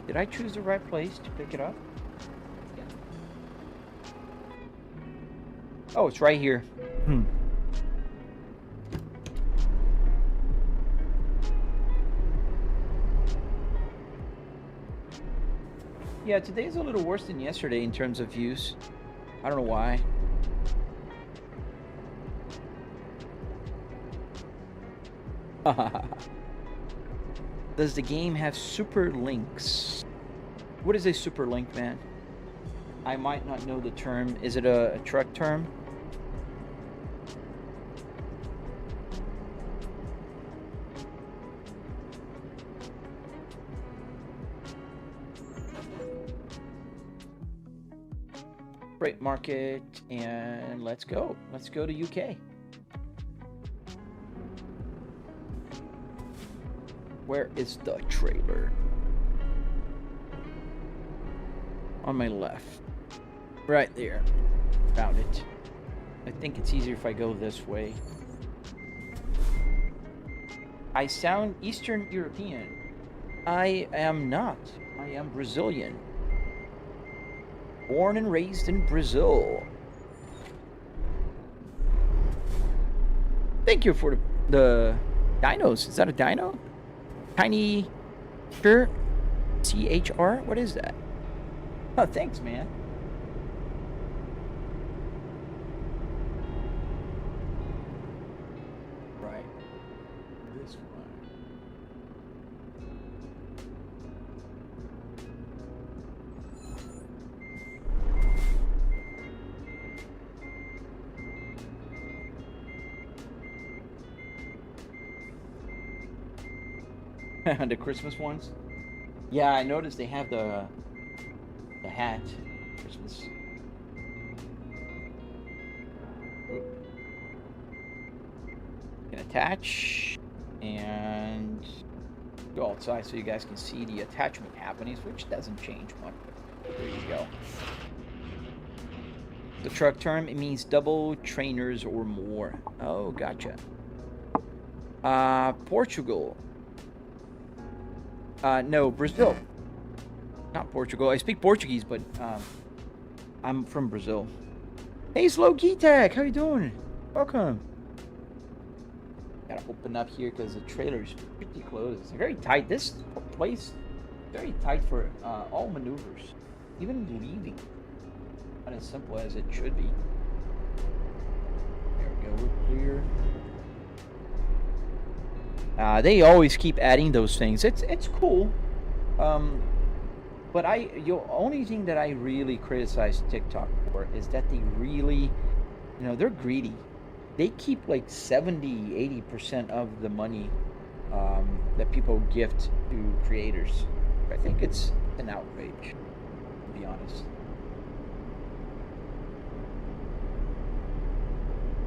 Did I choose the right place to pick it up? Yeah. Oh, it's right here. Yeah, today's a little worse than yesterday in terms of views. I don't know why. Does the game have super links? What is a super link, man? I might not know the term. Is it a truck term? Freight market, and let's go. Let's go to UK. Where is the trailer? On my left. Right there. Found it. I think it's easier if I go this way. I sound Eastern European. I am not. I am Brazilian. Born and raised in Brazil. Thank you for the dinos. Is that a dino? Tiny Sure CHR? What is that? Oh, thanks, man. Right. This one. The Christmas ones? Yeah, I noticed they have the hat. Christmas. Can attach and go outside so you guys can see the attachment happenings, which doesn't change much. There you go. The truck term, it means double trainers or more. Oh, gotcha. Portugal. No, Brazil. Not Portugal. I speak Portuguese, but I'm from Brazil. Hey, Slow Tech, how you doing? Welcome. Gotta open up here because the trailer is pretty close. It's very tight. This place very tight for all maneuvers, even leaving. Not as simple as it should be. There we go. We're clear. They always keep adding those things. It's cool. But the only thing that I really criticize TikTok for is that they really, they're greedy. They keep like 70-80% of the money that people gift to creators. I think it's an outrage, to be honest.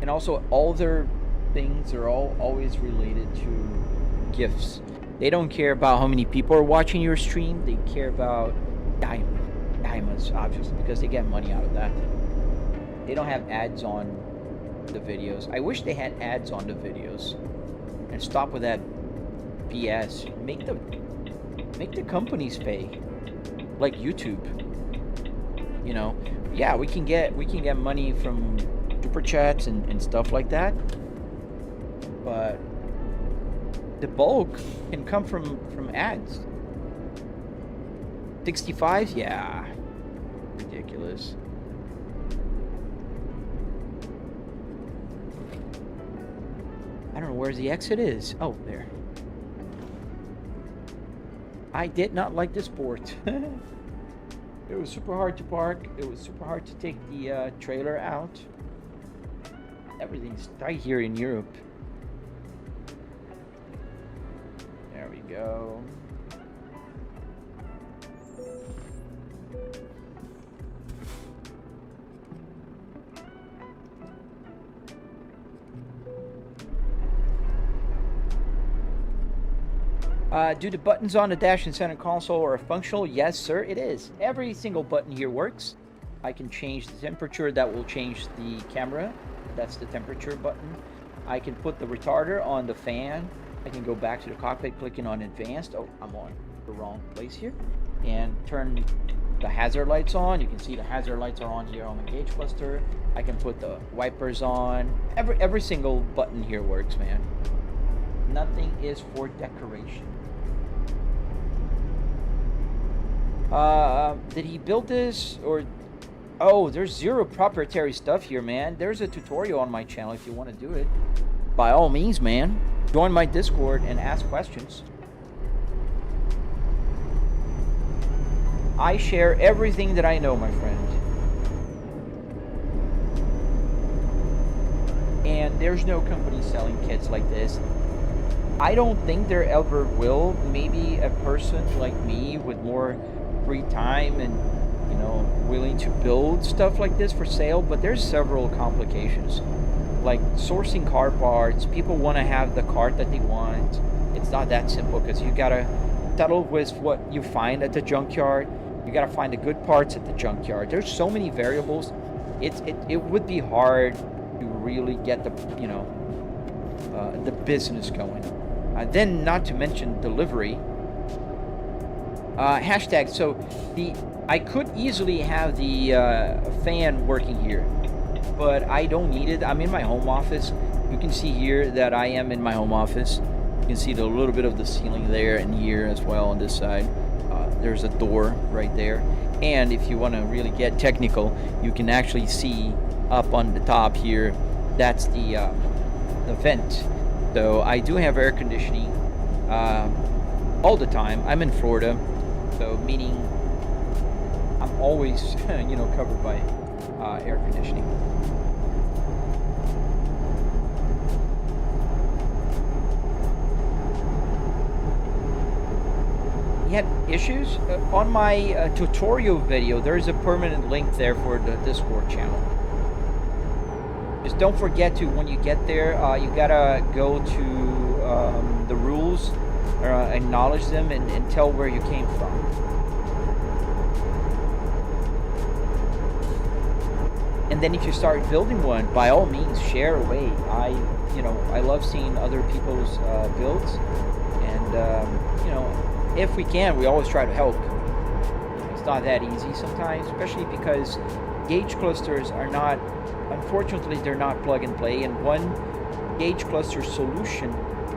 And also, all their things are always related to gifts. They don't care about how many people are watching your stream. They care about diamonds, obviously, because they get money out of that. They don't have ads on the videos. I wish they had ads on the videos. And stop with that BS. Make the companies pay, like YouTube. Yeah, we can get money from super chats and stuff like that. But the bulk can come from ads. 65? Yeah. Ridiculous. I don't know where the exit is. Oh, there. I did not like this port. It was super hard to park. It was super hard to take the trailer out. Everything's tight here in Europe. There we go. Do the buttons on the dash and center console are functional? Yes, sir, it is. Every single button here works. I can change the temperature. That will change the camera. That's the temperature button. I can put the retarder on the fan. I can go back to the cockpit, clicking on advanced. Oh, I'm on the wrong place here. And turn the hazard lights on. You can see the hazard lights are on here on the gauge cluster. I can put the wipers on. Every single button here works, man. Nothing is for decoration. Did he build this, or... Oh, there's zero proprietary stuff here, man. There's a tutorial on my channel if you want to do it. By all means, man. Join my Discord and ask questions. I share everything that I know, my friend. And there's no company selling kits like this. I don't think there ever will. Maybe a person like me with more free time and, you know, willing to build stuff like this for sale, but there's several complications. Like sourcing car parts, people want to have the cart that they want. It's not that simple because you gotta settle with what you find at the junkyard. You gotta find the good parts at the junkyard. There's so many variables. It would be hard to really get the, you know, the business going. Then not to mention delivery. Hashtag, so I could easily have the fan working here, but I don't need it. I'm in my home office. You can see here that I am in my home office. You can see a little bit of the ceiling there and here as well on this side. There's a door right there. And if you want to really get technical, you can actually see up on the top here, that's the vent. So I do have air conditioning all the time. I'm in Florida, so meaning I'm always, you know, covered by air conditioning. You had issues? On my tutorial video, there's a permanent link there for the Discord channel. Just don't forget to, when you get there, you gotta go to the rules, acknowledge them, and tell where you came from. And then if you start building one, by all means, share away. I love seeing other people's builds, and you know, if we can, we always try to help. It's not that easy sometimes, especially because gauge clusters are not, unfortunately, they're not plug and play, and one gauge cluster solution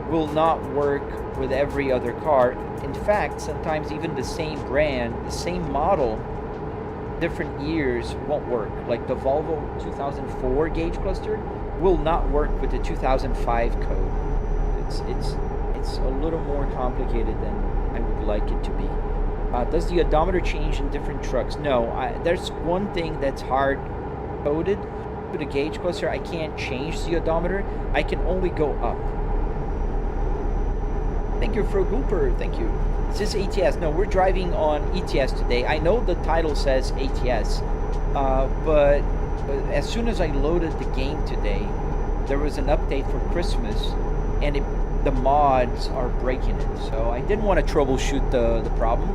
will not work with every other car. In fact, sometimes even the same brand, the same model, different years won't work. Like the Volvo 2004 gauge cluster will not work with the 2005 code. It's a little more complicated than I would like it to be. Does the odometer change in different trucks? No. There's one thing that's hard coded to the gauge cluster. I can't change the odometer. I can only go up. Thank you for Gooper. Thank you. Is this ATS? No, we're driving on ETS today. I know the title says ATS, but as soon as I loaded the game today, there was an update for Christmas, and the mods are breaking it. So I didn't want to troubleshoot the problem.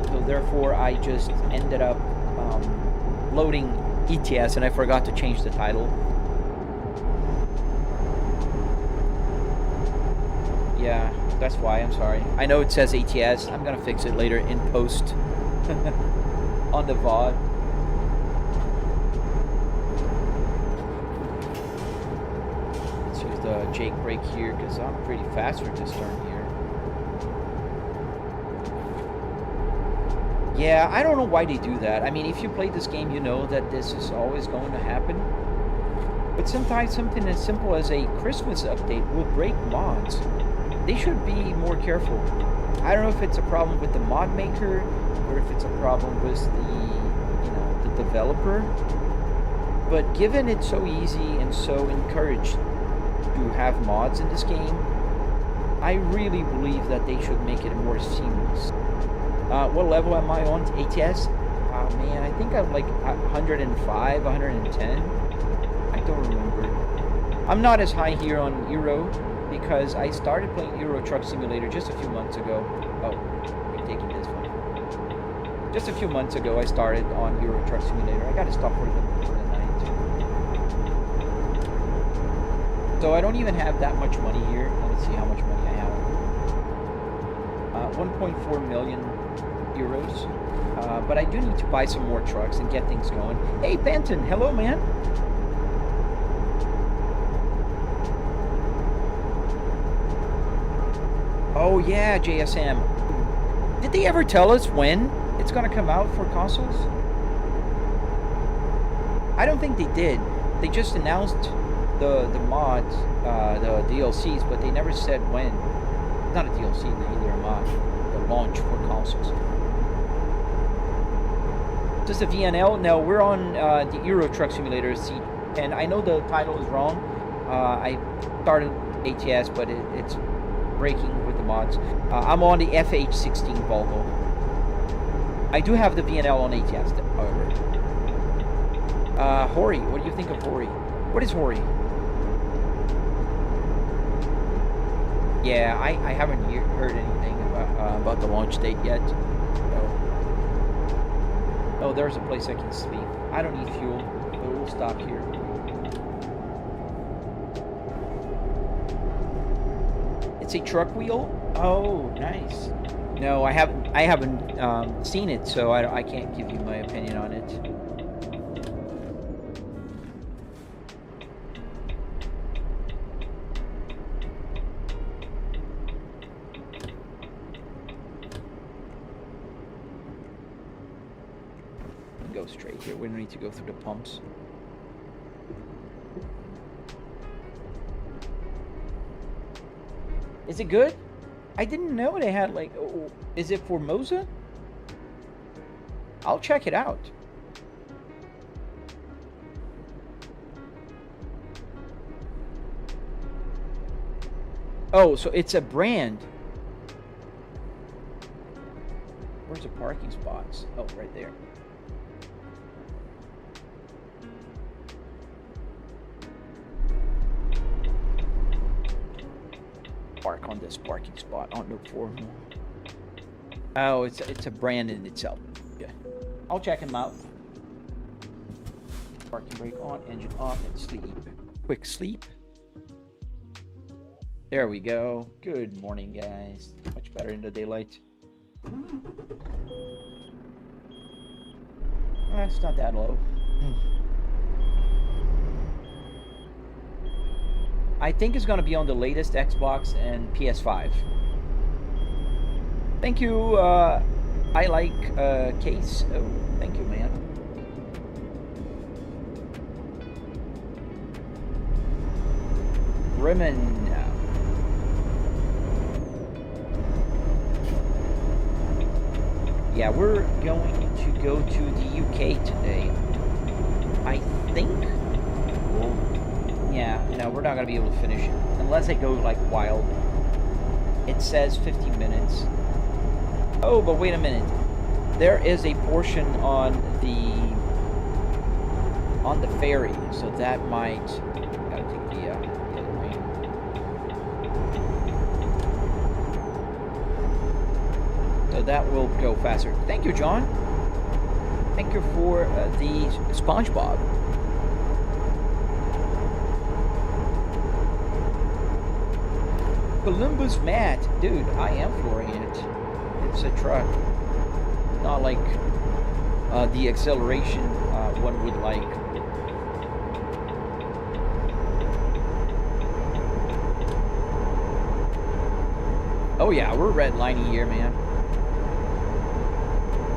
So therefore, I just ended up loading ETS, and I forgot to change the title. Yeah. That's why, I'm sorry. I know it says ATS. I'm gonna fix it later in post on the VOD. Let's use the Jake brake here because I'm pretty fast for this turn here. Yeah, I don't know why they do that. I mean, if you play this game, you know that this is always going to happen. But sometimes something as simple as a Christmas update will break mods. They should be more careful. I don't know if it's a problem with the mod maker or if it's a problem with developer, but given it's so easy and so encouraged to have mods in this game, I really believe that they should make it more seamless. What level am I on? ATS? Man, I think I'm like 105, 110. I don't remember. I'm not as high here on Euro because I started playing Euro Truck Simulator just a few months ago. Oh, we're taking this one. Just a few months ago, I started on Euro Truck Simulator. I got to stop for the night. So I don't even have that much money here. Let me see how much money I have. 1.4 million euros. But I do need to buy some more trucks and get things going. Hey, Benton, hello, man. Oh, yeah, JSM. Did they ever tell us when it's going to come out for consoles? I don't think they did. They just announced the mods, the DLCs, but they never said when. Not a DLC, either a mod. The launch for consoles. Just a VNL? No, we're on the Euro Truck Simulator seat, and I know the title is wrong. I started ATS, but it's breaking with the mods. I'm on the FH16 Volvo. I do have the VNL on ATS, however. Hori, what do you think of Hori? What is Hori? Yeah, I haven't heard anything about the launch date yet. Oh, there's a place I can sleep. I don't need fuel, but we'll stop here. It's a truck wheel? Oh, nice. No, I haven't seen it, so I can't give you my opinion on it. Go straight here. We don't need to go through the pumps. Is it good? I didn't know they had like... Oh, is it Formosa? I'll check it out. Oh, so it's a brand. Where's the parking spots? Oh, right there. Park on this parking spot on the floor. Oh, it's a brand in itself. Okay, I'll check them out. Parking brake on, engine off, and sleep. Quick sleep. There we go. Good morning, guys. Much better in the daylight. It's not that low. I think it's going to be on the latest Xbox and PS5. Thank you, I like Case. Oh, thank you, man. Bremen. Yeah, we're going to go to the UK today. I think. Yeah, no, we're not going to be able to finish it. Unless I go, like, wild. It says 50 minutes. Oh, but wait a minute. There is a portion on the ferry, so that might... Gotta take the other way. So that will go faster. Thank you, John. Thank you for the SpongeBob. Columbus Matt, dude, I am flooring it. It's a truck, not like the acceleration one would like. Oh yeah, we're redlining here, man.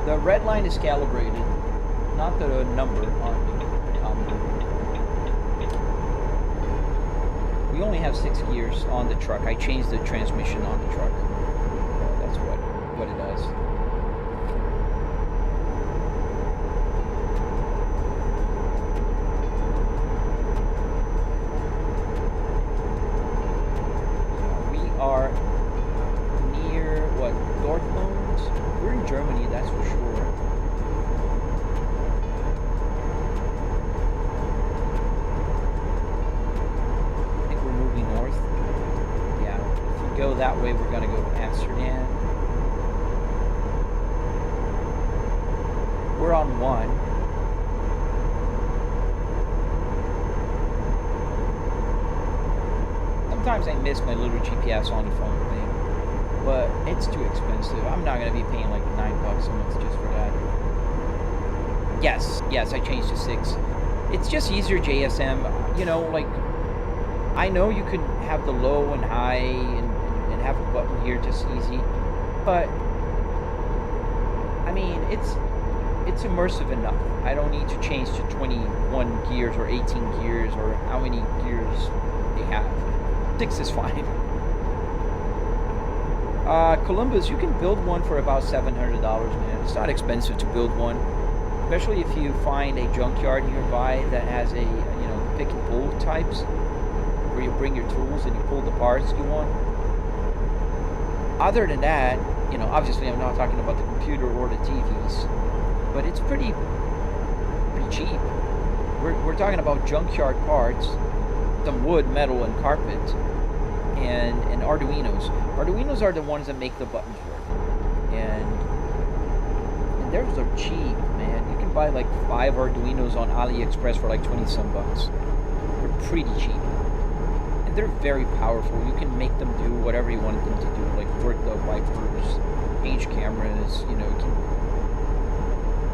The red line is calibrated, not the number on the odometer. We only have 6 gears on the truck. I changed the transmission on the truck. That's what it does. that way we're gonna go to Amsterdam. We're on 1. Sometimes I miss my little GPS on the phone thing, but it's too expensive. I'm not gonna be paying like $9 a month just for that. Yes, I changed to 6. It's just easier GSM, you know, like, I know you can have the low and high and have a button here just easy, but, I mean, it's immersive enough. I don't need to change to 21 gears or 18 gears or how many gears they have. 6 is fine. Columbus, you can build one for about $700, man. It's not expensive to build one. Especially if you find a junkyard nearby that has a, you know, pick and pull types, where you bring your tools and you pull the parts you want. Other than that, you know, obviously I'm not talking about the computer or the TVs, but it's pretty cheap. We're talking about junkyard parts, some wood, metal, and carpet, and Arduinos. Arduinos are the ones that make the buttons work, and those are cheap, man. You can buy like 5 Arduinos on AliExpress for like 20 some bucks. They're pretty cheap. And they're very powerful. You can make them do whatever you want them to do, like work the wipers, change cameras, you know.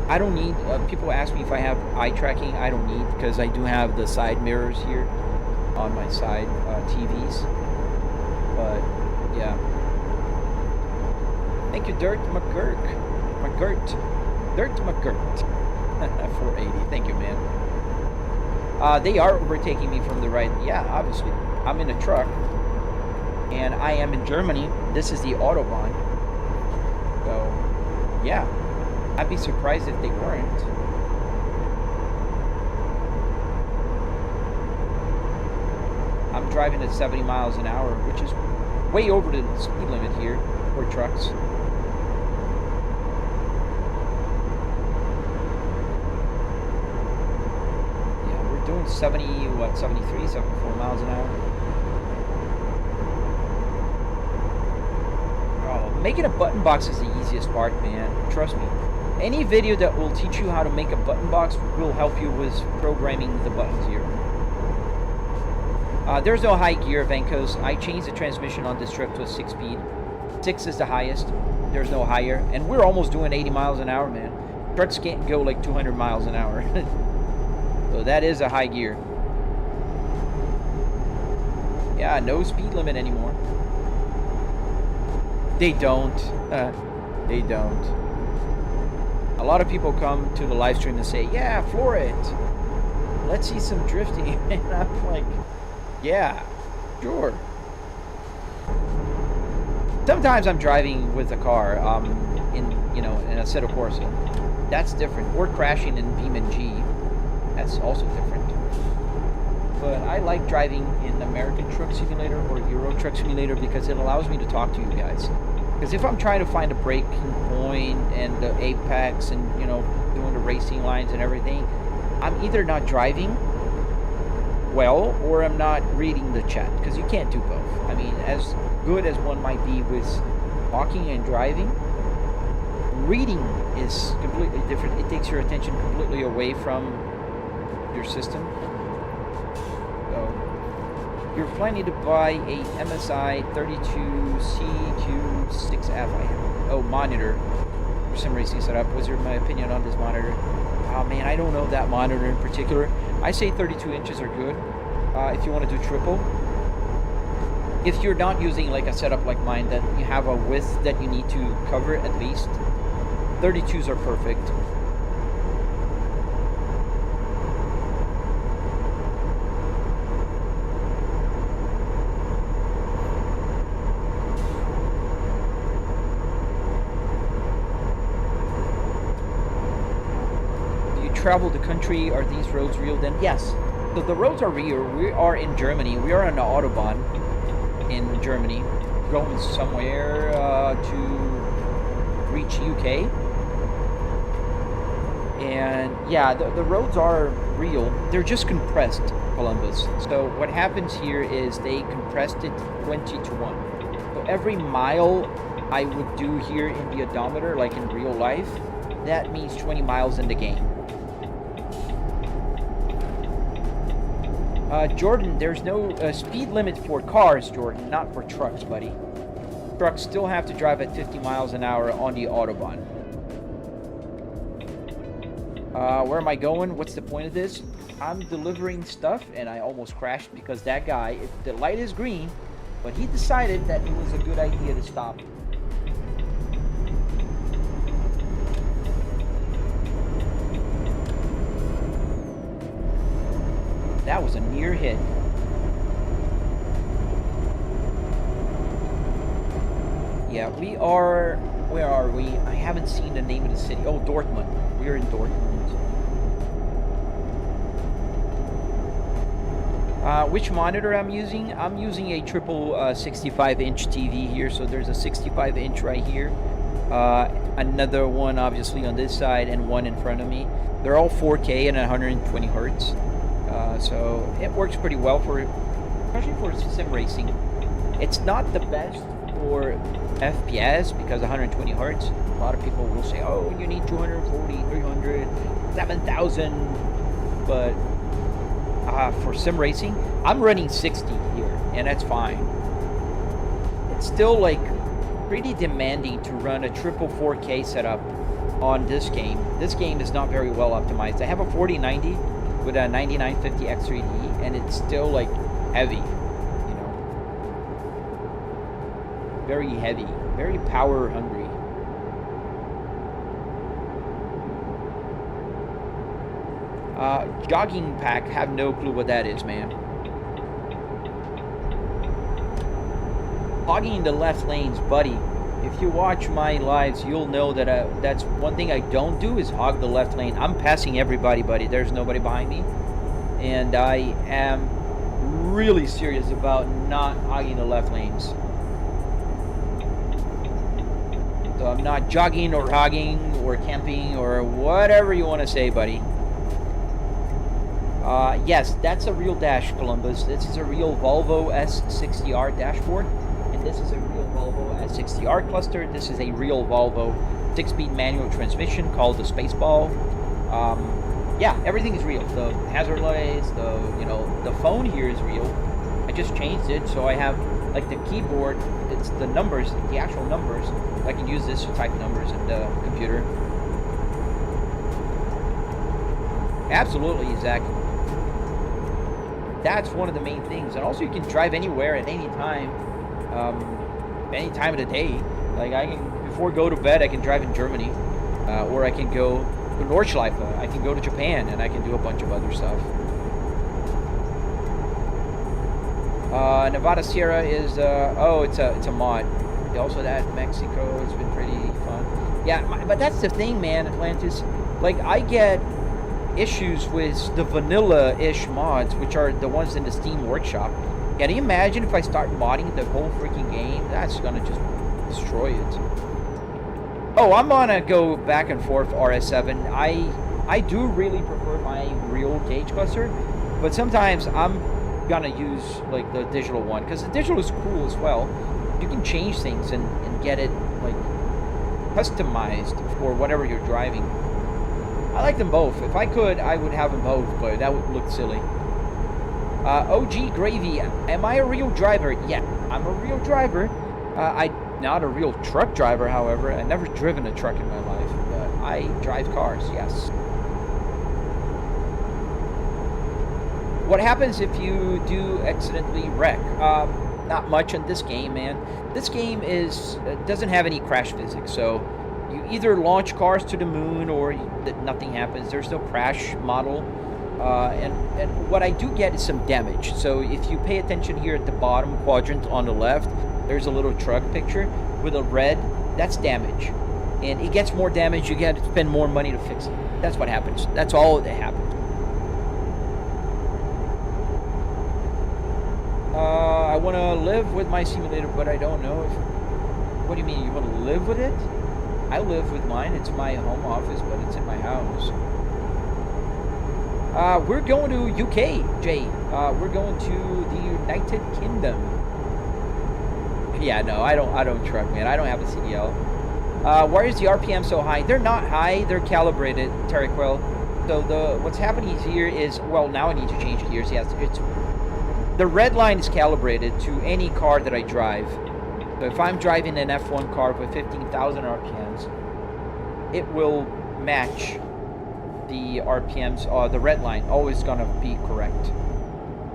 I don't need, people ask me if I have eye tracking. I don't need, because I do have the side mirrors here on my side TVs. But, yeah. Thank you, Dirt McGurk. Dirt McGirt. 480. Thank you, man. They are overtaking me from the right. Yeah, obviously. I'm in a truck, and I am in Germany. This is the Autobahn. So, yeah. I'd be surprised if they weren't. I'm driving at 70 miles an hour, which is way over the speed limit here for trucks. Doing 73, 74 miles an hour. Oh, making a button box is the easiest part, man. Trust me. Any video that will teach you how to make a button box will help you with programming the buttons here. There's no high gear, Vankos. I changed the transmission on this truck to a 6-speed. 6 is the highest. There's no higher. And we're almost doing 80 miles an hour, man. Trucks can't go like 200 miles an hour. So that is a high gear. Yeah, no speed limit anymore. They don't. They don't. A lot of people come to the live stream and say, yeah, floor it. Let's see some drifting. And I'm like, yeah, sure. Sometimes I'm driving with a car in a set of Corsa. That's different. Or crashing in BeamNG. That's also different. But I like driving in American Truck Simulator or Euro Truck Simulator because it allows me to talk to you guys. Because if I'm trying to find a braking point and the apex and, you know, doing the racing lines and everything, I'm either not driving well or I'm not reading the chat, because you can't do both. I mean, as good as one might be with talking and driving, reading is completely different. It takes your attention completely away from your system. So you're planning to buy a MSI 32CQ6F. Oh, monitor for some racing setup. What's my opinion on this monitor? Oh man, I don't know that monitor in particular. I say 32 inches are good if you want to do triple. If you're not using like a setup like mine that you have a width that you need to cover at least, 32s are perfect. Travel the country, are these roads real then? Yes. So the roads are real. We are in Germany. We are on the Autobahn in Germany, going somewhere to reach UK. And yeah, the roads are real. They're just compressed, Columbus. So what happens here is they compressed it 20 to 1. So So every mile I would do here in the odometer, like in real life, that means 20 miles in the game. Jordan, there's no speed limit for cars, Jordan, not for trucks, buddy. Trucks still have to drive at 50 miles an hour on the Autobahn. Where am I going? What's the point of this? I'm delivering stuff, and I almost crashed because that guy, the light is green, but he decided that it was a good idea to stop. That was a near hit. Yeah, we are... Where are we? I haven't seen the name of the city. Oh, Dortmund. We're in Dortmund. Which monitor I'm using? I'm using a triple 65-inch TV here. So there's a 65-inch right here. Another one, obviously, on this side, and one in front of me. They're all 4K and 120 hertz. So it works pretty well especially for sim racing. It's not the best for FPS because 120 hertz. A lot of people will say, "Oh, you need 240, 300, 7,000." But for sim racing, I'm running 60 here, and that's fine. It's still like pretty demanding to run a triple 4K setup on this game. This game is not very well optimized. I have a 4090 with a 9950 X3D, and it's still like heavy, you know, very heavy, very power hungry. Jogging pack, have no clue what that is, man. Hogging the left lanes, buddy. If you watch my lives, you'll know that that's one thing I don't do is hog the left lane. I'm passing everybody, buddy. There's nobody behind me. And I am really serious about not hogging the left lanes. So I'm not jogging or hogging or camping or whatever you want to say, buddy. Yes, that's a real dash, Columbus. This is a real Volvo S60R dashboard. This is a real Volvo S60R cluster. This is a real Volvo 6-speed manual transmission called the Spaceball. Yeah, everything is real. The hazard lights, the phone here is real. I just changed it, so I have like the keyboard. It's the numbers, the actual numbers. I can use this to type numbers in the computer. Absolutely, Zach. That's one of the main things, and also you can drive anywhere at any time. Any time of the day. Like I can, before go to bed, I can drive in Germany, or I can go to Nordschleife. I can go to Japan, and I can do a bunch of other stuff. Nevada Sierra is it's a mod. Also that Mexico has been pretty fun. Yeah, but that's the thing, man. Atlantis, like I get issues with the vanilla-ish mods, which are the ones in the Steam Workshop. Can you imagine if I start modding the whole freaking game? That's gonna just destroy it. Oh, I'm gonna go back and forth RS7. I do really prefer my real gauge cluster, but sometimes I'm gonna use like the digital one because the digital is cool as well. You can change things and get it like customized for whatever you're driving. I like them both. If I could, I would have them both, but that would look silly. OG Gravy, am I a real driver? Yeah, I'm a real driver. I'm not a real truck driver, however. I've never driven a truck in my life, but I drive cars, yes. What happens if you do accidentally wreck? Not much in this game, man. This game doesn't have any crash physics, so you either launch cars to the moon or nothing happens. There's no crash model. And what I do get is some damage. So if you pay attention here at the bottom quadrant on the left, there's a little truck picture with a red. That's damage. And it gets more damage. You got to spend more money to fix it. That's what happens. That's all that happens. I want to live with my simulator, but I don't know if... What do you mean? You want to live with it? I live with mine. It's my home office, but it's in my house. We're going to UK, Jay. We're going to the United Kingdom. Yeah, no, I don't truck, man. I don't have a CDL. Why is the RPM so high? They're not high. They're calibrated, Terraquil. So what's happening here is, well, now I need to change gears. Yes, it's the red line is calibrated to any car that I drive. So if I'm driving an F1 car with 15,000 RPMs, it will match the RPMs. The red line always gonna be correct.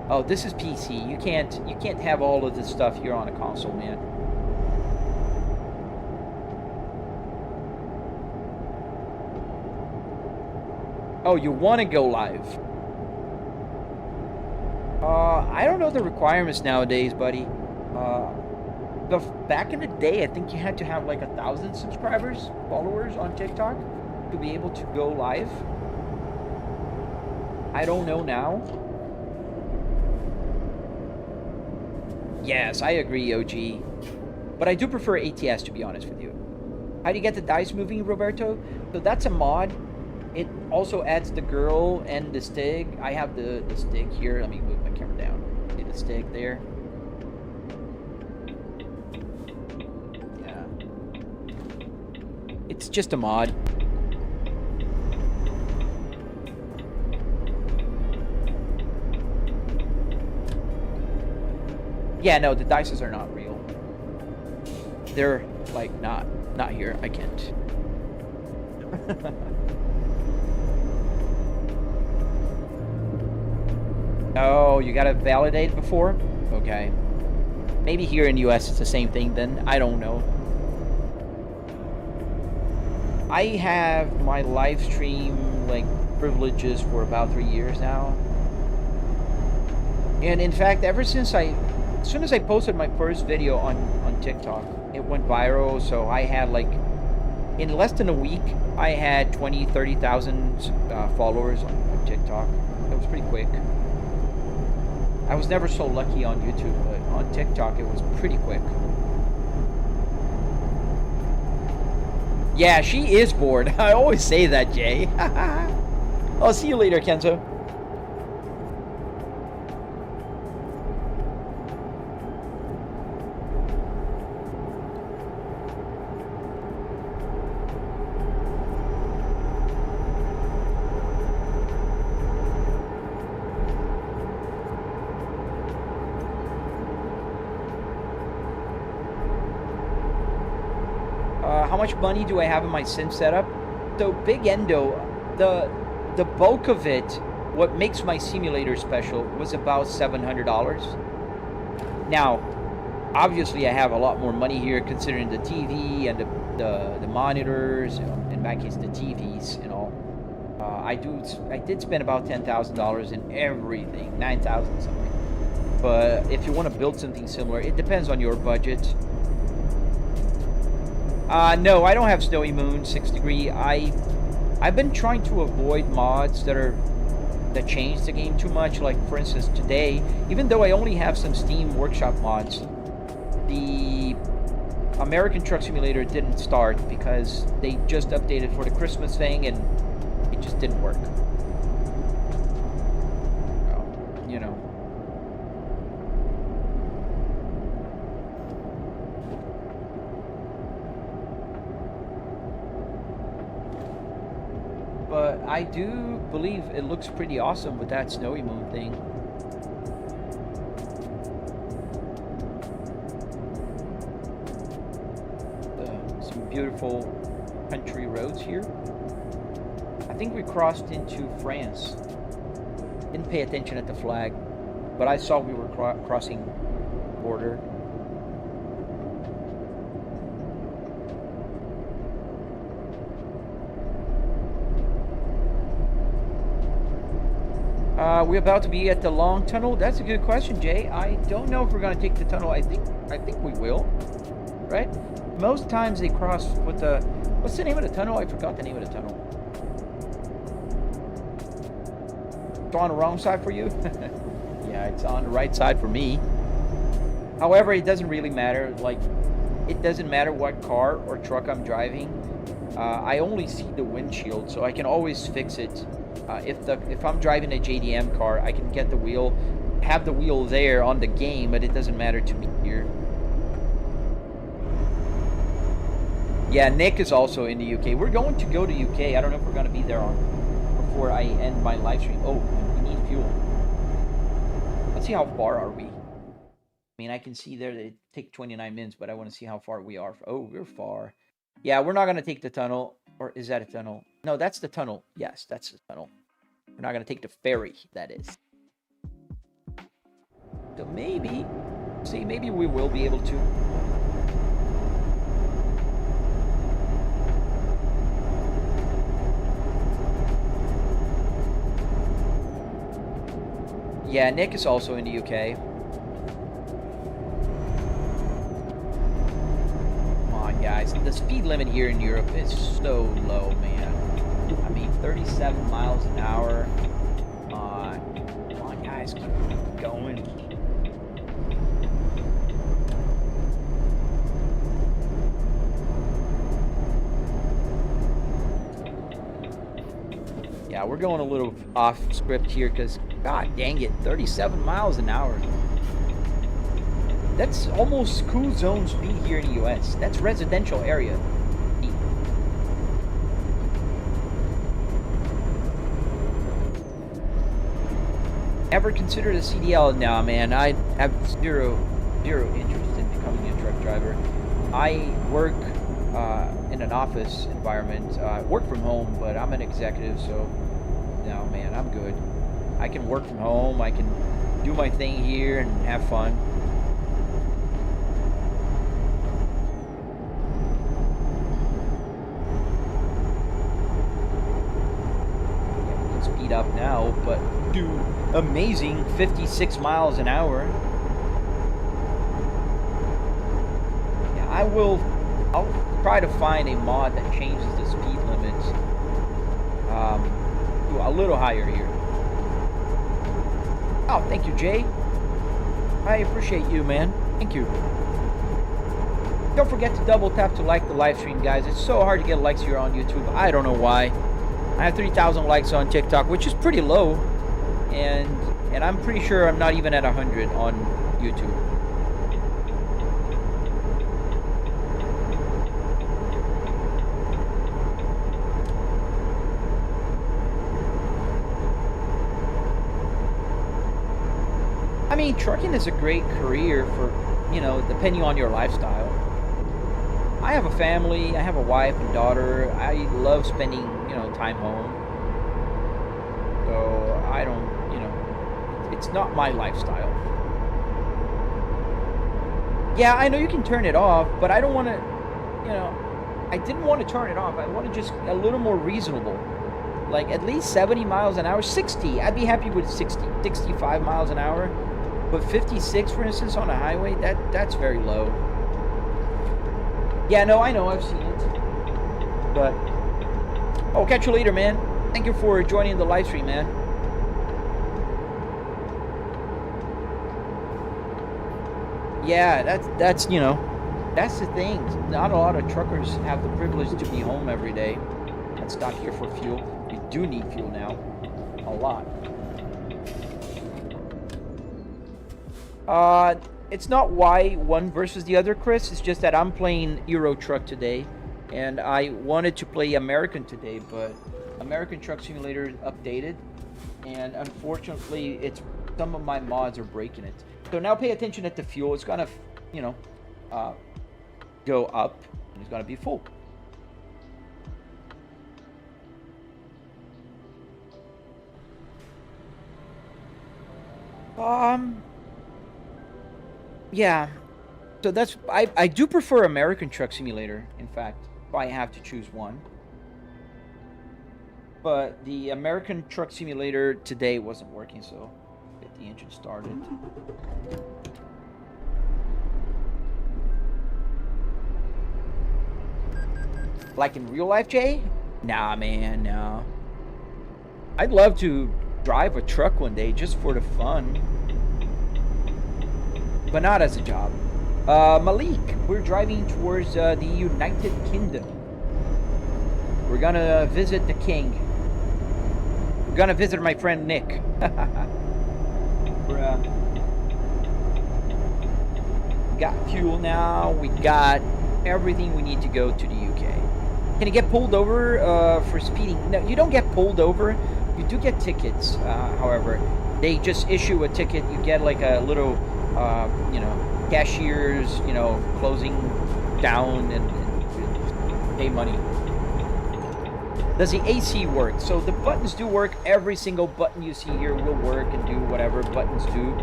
Oh, this is PC. You can't have all of this stuff here on a console, man. Oh, you want to go live? I don't know the requirements nowadays, buddy. Back in the day, I think you had to have like 1,000 subscribers, followers on TikTok to be able to go live. I don't know now. Yes, I agree, OG. But I do prefer ATS, to be honest with you. How do you get the dice moving, Roberto? So that's a mod. It also adds the girl and the stick. I have the stick here. Let me move my camera down. See the stick there? Yeah. It's just a mod. Yeah, no, the dices are not real. They're like not here. I can't. Oh, you gotta validate before? Okay. Maybe here in the US it's the same thing then. I don't know. I have my live stream like privileges for about 3 years now. And in fact, ever since as soon as I posted my first video on TikTok, it went viral. So I had like, in less than a week, I had 30,000 followers on TikTok. It was pretty quick. I was never so lucky on YouTube, but on TikTok it was pretty quick. Yeah, she is bored. I always say that, Jay. I'll see you later, Kenzo. How much money do I have in my sim setup? So Big Endo, the bulk of it, what makes my simulator special, was about $700. Now, obviously I have a lot more money here considering the TV and the monitors, in my case the TVs and all. I did spend about $10,000 in everything, 9,000 something. But if you want to build something similar, it depends on your budget. No, I don't have Snowy Moon 6 degree. I've been trying to avoid mods that change the game too much. Like for instance today, even though I only have some Steam Workshop mods, the American Truck Simulator didn't start because they just updated for the Christmas thing and it just didn't work. Well, you know. But I do believe it looks pretty awesome with that Snowy Moon thing. Some beautiful country roads here. I think we crossed into France. Didn't pay attention at the flag, but I saw we were crossing border. We're about to be at the long tunnel. That's a good question, Jay. I don't know if we're going to take the tunnel. I think we will, right? Most times they cross with the... What's the name of the tunnel? I forgot the name of the tunnel. It's on the wrong side for you? Yeah, it's on the right side for me. However, it doesn't really matter. Like, it doesn't matter what car or truck I'm driving. I only see the windshield, so I can always fix it. If I'm driving a JDM car, I can get the wheel, have the wheel there on the game, but it doesn't matter to me here. Yeah, Nick is also in the UK. We're going to go to UK. I don't know if we're going to be there before I end my live stream. Oh, we need fuel. Let's see how far are we. I mean, I can see there that it take 29 minutes, but I want to see how far we are. Oh, we're far. Yeah, we're not going to take the tunnel. Or is that a tunnel? No, that's the tunnel. Yes, that's the tunnel. We're not going to take the ferry, that is. So maybe, see, maybe we will be able to. Yeah, Nick is also in the UK. Come on, guys. The speed limit here in Europe is so low, man. I mean, 37 miles an hour. Come on, guys. Keep going. Yeah, we're going a little off script here because, god dang it, 37 miles an hour. That's almost school zone speed here in the US. That's residential area. Ever considered a CDL? Nah, man, I have zero interest in becoming a truck driver. I work in an office environment. I work from home, but I'm an executive, so no, man, I'm good. I can work from home. I can do my thing here and have fun. Yeah, we can speed up now, but do amazing 56 miles an hour. Yeah, I'll try to find a mod that changes the speed limit to a little higher here. Oh, thank you, Jay. I appreciate you, man. Thank you. Don't forget to double tap to like the live stream, guys. It's so hard to get likes here on YouTube. I don't know why. I have 3,000 likes on TikTok, which is pretty low. And I'm pretty sure I'm not even at 100 on YouTube. I mean, trucking is a great career for, you know, depending on your lifestyle. I have a family, I have a wife and daughter. I love spending, you know, time home. So I don't, you know, it's not my lifestyle. Yeah, I know you can turn it off, but I don't want to, you know, I didn't want to turn it off. I want to just a little more reasonable. Like at least 70 miles an hour, 60. I'd be happy with 60, 65 miles an hour. But 56, for instance, on a highway, that's very low. Yeah, no, I know, I've seen it. But, oh, catch you later, man. Thank you for joining the live stream, man. Yeah, that's you know, that's the thing. Not a lot of truckers have the privilege to be home every day. Let's stop here for fuel. We do need fuel now. A lot. It's not why one versus the other, Chris. It's just that I'm playing Euro Truck today, and I wanted to play American today, but American Truck Simulator updated, and unfortunately, it's some of my mods are breaking it. So now pay attention at the fuel. It's gonna, you know, go up, and it's gonna be full. Yeah, so that's I do prefer American Truck Simulator, in fact, if I have to choose one. But the American Truck Simulator today wasn't working, so get the engine started. Like in real life, Jay? Nah, man, no. I'd love to drive a truck one day just for the fun. But not as a job. Malik, we're driving towards the United Kingdom. We're gonna visit the king. We're gonna visit my friend Nick. We got fuel now. We got everything we need to go to the UK. Can you get pulled over for speeding? No, you don't get pulled over. You do get tickets, however. They just issue a ticket. You get like a little, you know, cashier's, you know, closing down and pay money. Does the AC work? So the buttons do work. Every single button you see here will work and do whatever buttons do.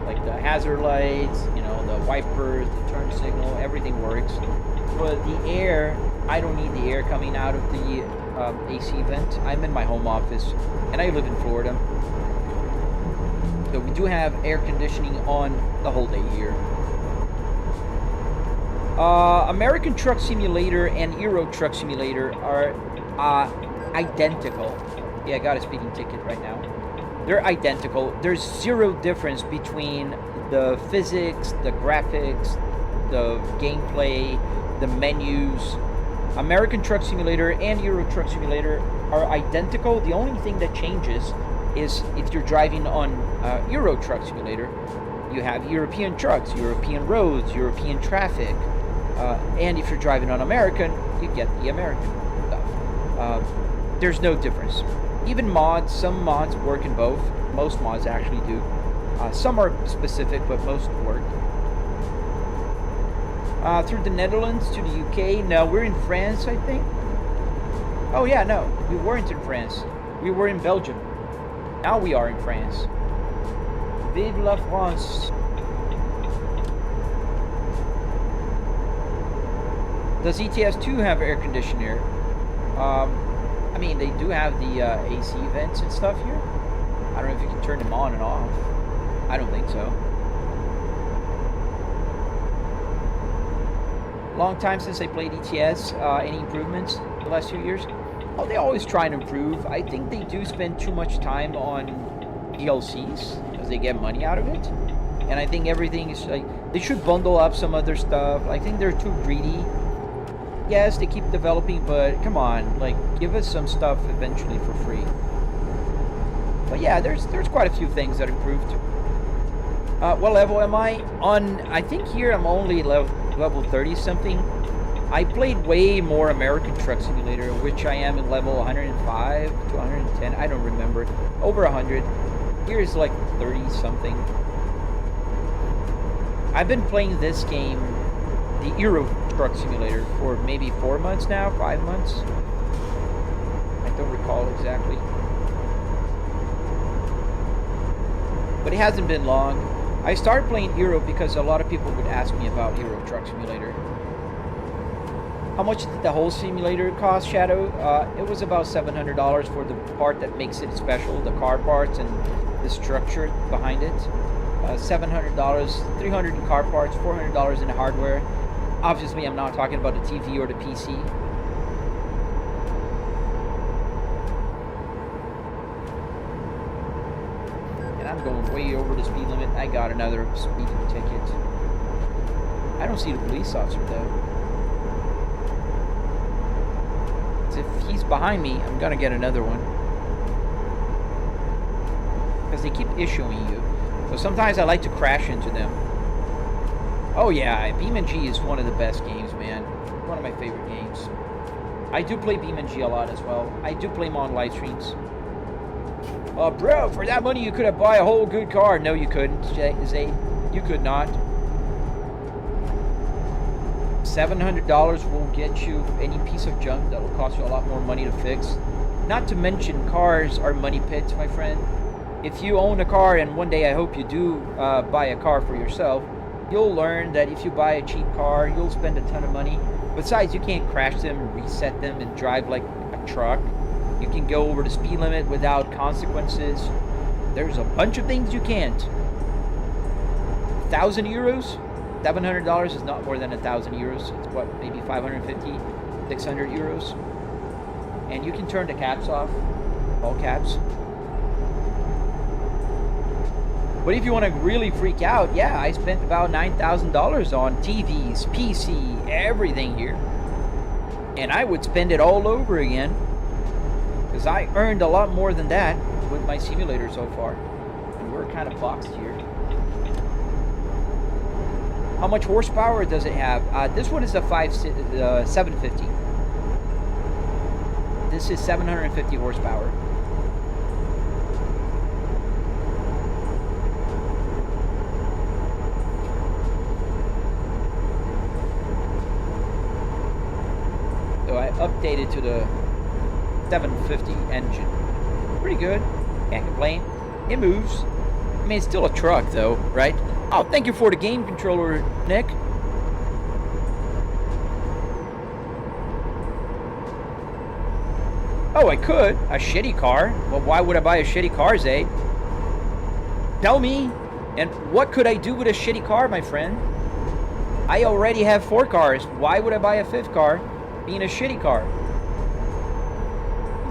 Like the hazard lights, you know, the wipers, the turn signal, everything works. But the air, I don't need the air coming out of the AC vent. I'm in my home office, and I live in Florida. So we do have air conditioning on the whole day here. American Truck Simulator and Euro Truck Simulator are identical. Yeah, I got a speeding ticket right now. They're identical. There's zero difference between the physics, the graphics, the gameplay, the menus. American Truck Simulator and Euro Truck Simulator are identical. The only thing that changes is if you're driving on Euro Truck Simulator, you have European trucks, European roads, European traffic. And if you're driving on American, you get the American stuff. There's no difference. Even mods, some mods work in both. Most mods actually do. Some are specific, but most work. Through the Netherlands to the UK. No, we're in France, I think. Oh yeah, no, we weren't in France. We were in Belgium. Now we are in France. Vive la France. Does ETS 2 have air conditioner? I mean, they do have the AC vents and stuff here. I don't know if you can turn them on and off. I don't think so. Long time since I played ETS. Any improvements the last 2 years? Oh, they always try and improve. I think they do spend too much time on DLCs because they get money out of it. And I think everything is like, they should bundle up some other stuff. I think they're too greedy. Yes, they keep developing, but come on, like, give us some stuff eventually for free. But yeah, there's quite a few things that improved. What level am I on? I think here I'm only level 30 something. I played way more American Truck Simulator, which I am in level 105 to 110. I don't remember. Over 100. Here is like 30 something. I've been playing this game, the Euro Truck Simulator, for maybe 4 months now, 5 months. I don't recall exactly. But it hasn't been long. I started playing Euro because a lot of people would ask me about Euro Truck Simulator. How much did the whole simulator cost, Shadow? It was about $700 for the part that makes it special, the car parts and the structure behind it. $700, $300 in car parts, $400 in hardware. Obviously, I'm not talking about the TV or the PC. And I'm going way over the speed limit. I got another speeding ticket. I don't see the police officer, though. If he's behind me, I'm gonna get another one. Because they keep issuing you. So sometimes I like to crash into them. Oh yeah, BeamNG is one of the best games, man. One of my favorite games. I do play BeamNG a lot as well. I do play them on live streams. Bro, for that money you could have bought a whole good car. No, you couldn't, Zay. You could not. $700 will get you any piece of junk that will cost you a lot more money to fix. Not to mention, cars are money pits, my friend. If you own a car, and one day I hope you do buy a car for yourself, you'll learn that if you buy a cheap car, you'll spend a ton of money. Besides, you can't crash them, reset them, and drive like a truck. You can go over the speed limit without consequences. There's a bunch of things you can't. 1,000 euros? $700 is not more than 1,000 euros. It's what, maybe 550, 600 euros. And you can turn the caps off, all caps. But if you want to really freak out, yeah, I spent about $9,000 on TVs, PC, everything here. And I would spend it all over again, because I earned a lot more than that with my simulator so far. And we're kind of boxed here. How much horsepower does it have? This one is a 750. This is 750 horsepower. So I updated to the 750 engine. Pretty good. Can't complain. It moves. I mean, it's still a truck, though, right? Oh, thank you for the game controller, Nick. Oh, I could. A shitty car. Well, why would I buy a shitty car, Zayd? Tell me. And what could I do with a shitty car, my friend? I already have 4 cars. Why would I buy a 5th car being a shitty car?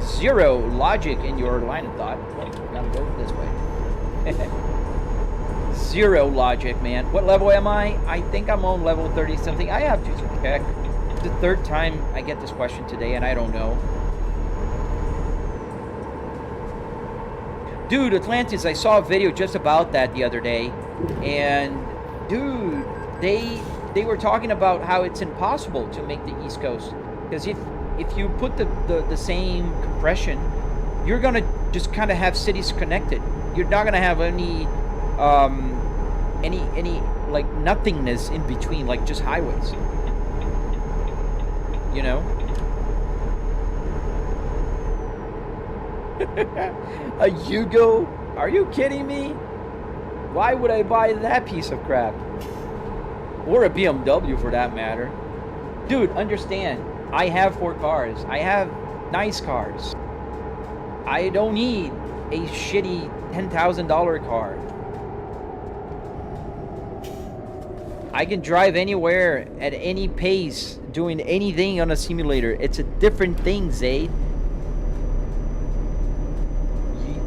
Zero logic in your line of thought. Well, we're gonna go this way. Zero logic, man. What level am I? I think I'm on level 30 something. I have to check. It's the 3rd time I get this question today, and I don't know. Dude, Atlantis, I saw a video just about that the other day, and dude, they were talking about how it's impossible to make the East Coast, because if you put the same compression, you're gonna just kind of have cities connected. You're not gonna have any like nothingness in between, like just highways. You know? A Yugo? Are you kidding me? Why would I buy that piece of crap? Or a BMW for that matter. Dude, understand. I have 4 cars. I have nice cars. I don't need a shitty $10,000 car. I can drive anywhere at any pace, doing anything on a simulator. It's a different thing, Zayd.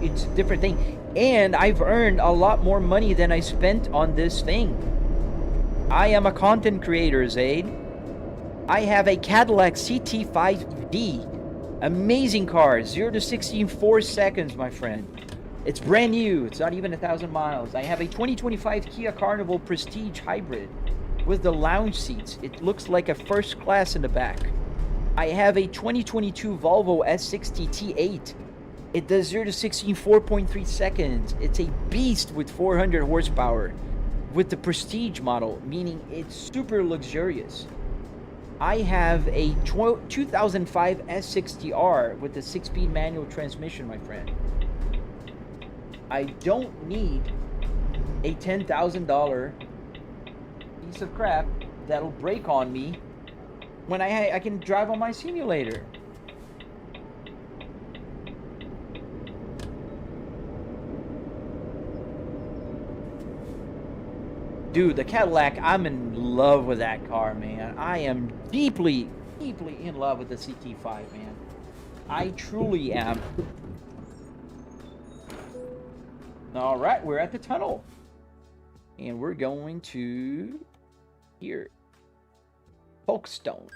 It's a different thing. And I've earned a lot more money than I spent on this thing. I am a content creator, Zayd. I have a Cadillac CT5D. Amazing car. 0 to 60 in 4 seconds, my friend. It's brand new. It's not even 1,000 miles. I have a 2025 Kia Carnival Prestige Hybrid with the lounge seats. It looks like a first class in the back. I have a 2022 Volvo S60 T8. It does 0 to 60 in 4.3 seconds. It's a beast with 400 horsepower with the Prestige model, meaning it's super luxurious. I have a 2005 S60R with a 6-speed manual transmission, my friend. I don't need a $10,000 piece of crap that'll break on me when I can drive on my simulator. Dude, the Cadillac, I'm in love with that car, man. I am deeply, deeply in love with the CT5, man. I truly am. All right, we're at the tunnel. And we're going to here. Folkestone.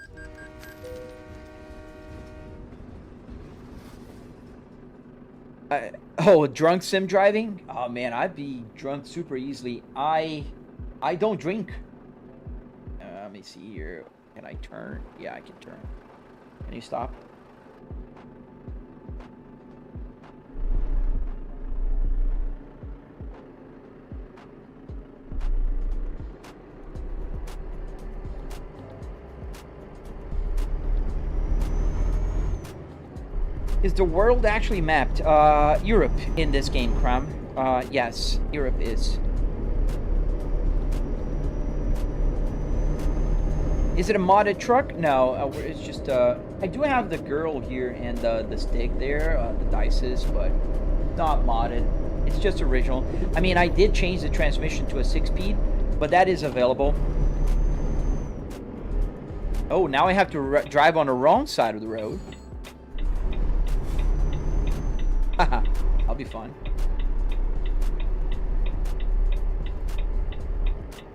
Oh, drunk sim driving? Oh man, I'd be drunk super easily. I don't drink. Let me see here. Can I turn? Yeah, I can turn. Can you stop? Is the world actually mapped? Europe in this game, Cram. Yes, Europe is. Is it a modded truck? No, it's just, I do have the girl here and the stick there, the dices, but not modded. It's just original. I mean, I did change the transmission to a 6-speed, but that is available. Oh, now I have to drive on the wrong side of the road. Haha, I'll be fine.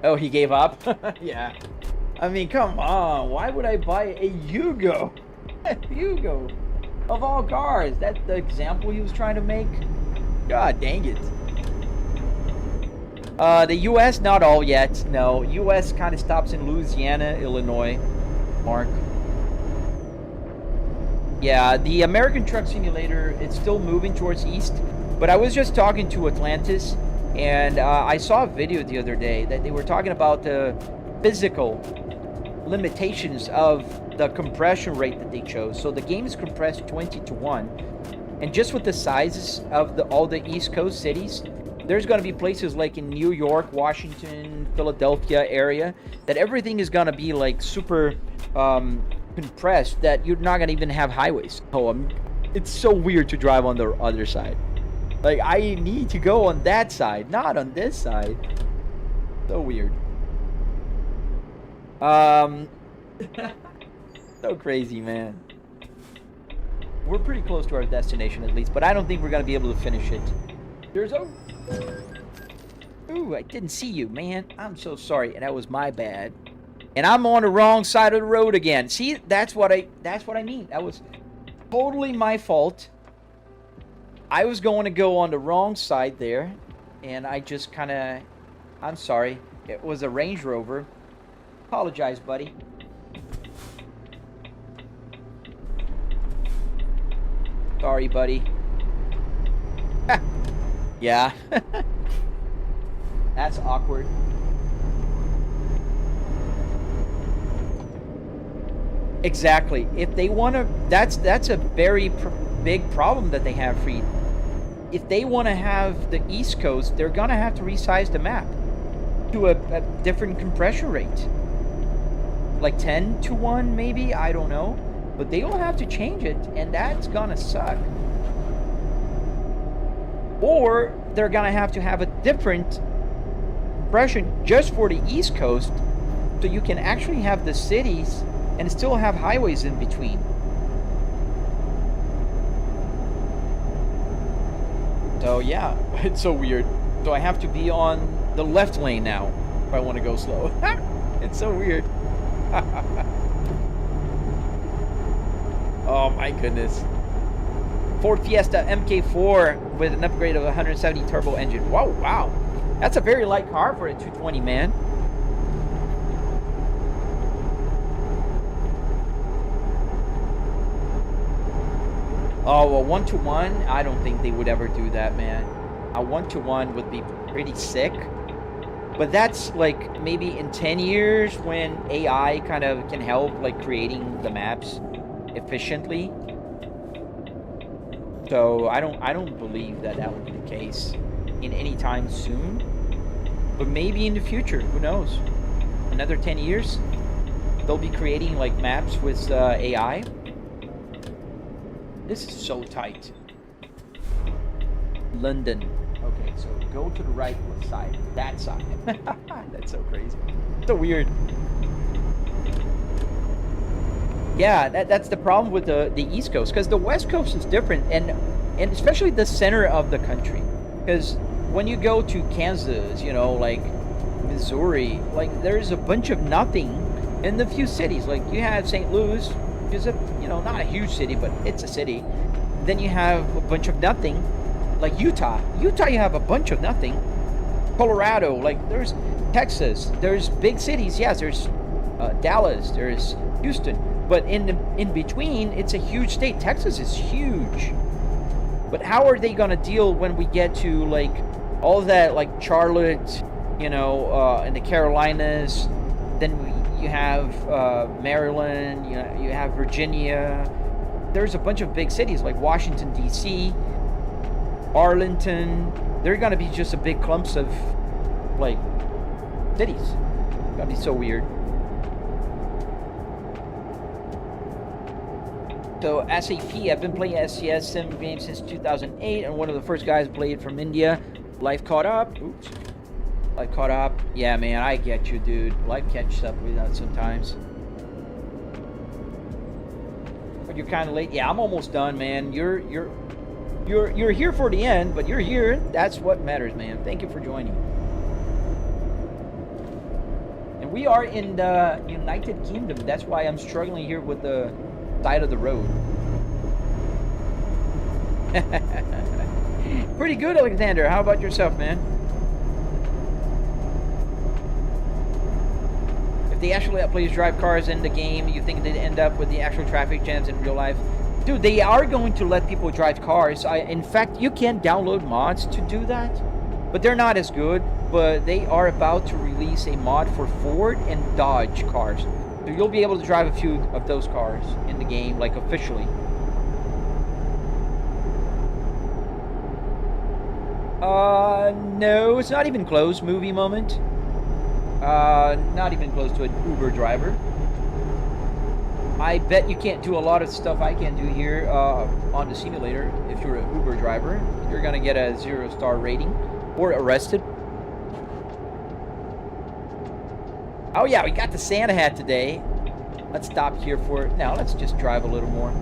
Oh, he gave up? Yeah. I mean, come on. Why would I buy a Yugo? Yugo. Of all cars. That's the example he was trying to make. God dang it. The U.S. not all yet. No, U.S. kind of stops in Louisiana, Illinois. Mark. Yeah, the American Truck Simulator, it's still moving towards east. But I was just talking to Atlantis, and I saw a video the other day that they were talking about the physical limitations of the compression rate that they chose. So the game is compressed 20-1, and just with the sizes of all the East Coast cities, there's going to be places like in New York, Washington, Philadelphia area that everything is going to be like super compressed that you're not going to even have highways. Oh, it's so weird to drive on the other side. Like, I need to go on that side, not on this side. So weird. So crazy, man. We're pretty close to our destination at least, but I don't think we're going to be able to finish it. There's a... Ooh, I didn't see you, man. I'm so sorry. That was my bad. And I'm on the wrong side of the road again. See, that's what I mean. That was totally my fault. I was going to go on the wrong side there, and I just kind of... I'm sorry. It was a Range Rover. Apologize, buddy. Sorry, buddy. Yeah. That's awkward. Exactly. If they want to... That's a very big problem that they have, Freed. If they want to have the East Coast, they're going to have to resize the map to a different compression rate. Like 10-1, maybe? I don't know. But they will have to change it, and that's going to suck. Or they're going to have a different compression just for the East Coast, so you can actually have the cities and still have highways in between. So yeah, it's so weird. So I have to be on the left lane now if I want to go slow. It's so weird. Oh my goodness. Ford Fiesta MK4 with an upgrade of 170 turbo engine. Whoa, wow. That's a very light car for a 220, man. Oh, a 1-to-1? I don't think they would ever do that, man. A 1-to-1 would be pretty sick. But that's like maybe in 10 years when AI kind of can help like creating the maps efficiently. So I don't believe that would be the case in any time soon. But maybe in the future, who knows? Another 10 years, they'll be creating like maps with AI. This is so tight. London. Okay, so go to the right side. That side. That's so crazy. So weird. Yeah, that's the problem with the East Coast, because the West Coast is different, and especially the center of the country. Because when you go to Kansas, you know, like Missouri, like there's a bunch of nothing in the few cities. Like you have St. Louis, which is not a huge city, but it's a city. Then you have a bunch of nothing. Like Utah, you have a bunch of nothing. Colorado, like there's Texas, there's big cities. Yes, there's Dallas, there's Houston, but in between, it's a huge state. Texas is huge. But how are they gonna deal when we get to like all of that, like Charlotte, in the Carolinas? Then you have Maryland, you have Virginia. There's a bunch of big cities like Washington D.C., Arlington. They're gonna be just a big clumps of like cities. It's gonna be so weird. So SAP, I've been playing SCS sim games since 2008, and one of the first guys played from India. Life caught up. Oops. Life caught up. Yeah, man, I get you, dude. Life catches up with that sometimes. But you're kind of late. Yeah, I'm almost done, man. You're here for the end, but you're here. That's what matters, man. Thank you for joining. And we are in the United Kingdom. That's why I'm struggling here with the side of the road. Pretty good, Alexander. How about yourself, man? they actually let players drive cars in the game, you think they'd end up with the actual traffic jams in real life? Dude, they are going to let people drive cars. In fact, you can download mods to do that, but they're not as good. But they are about to release a mod for Ford and Dodge cars. So you'll be able to drive a few of those cars in the game, like officially. No, it's not even close. Movie moment. Not even close to an Uber driver. I bet you can't do a lot of stuff I can do here on the simulator. If you're an Uber driver, you're gonna get a 0-star rating or arrested. Oh yeah, we got the Santa hat today. Let's stop here for now. Let's just drive a little more.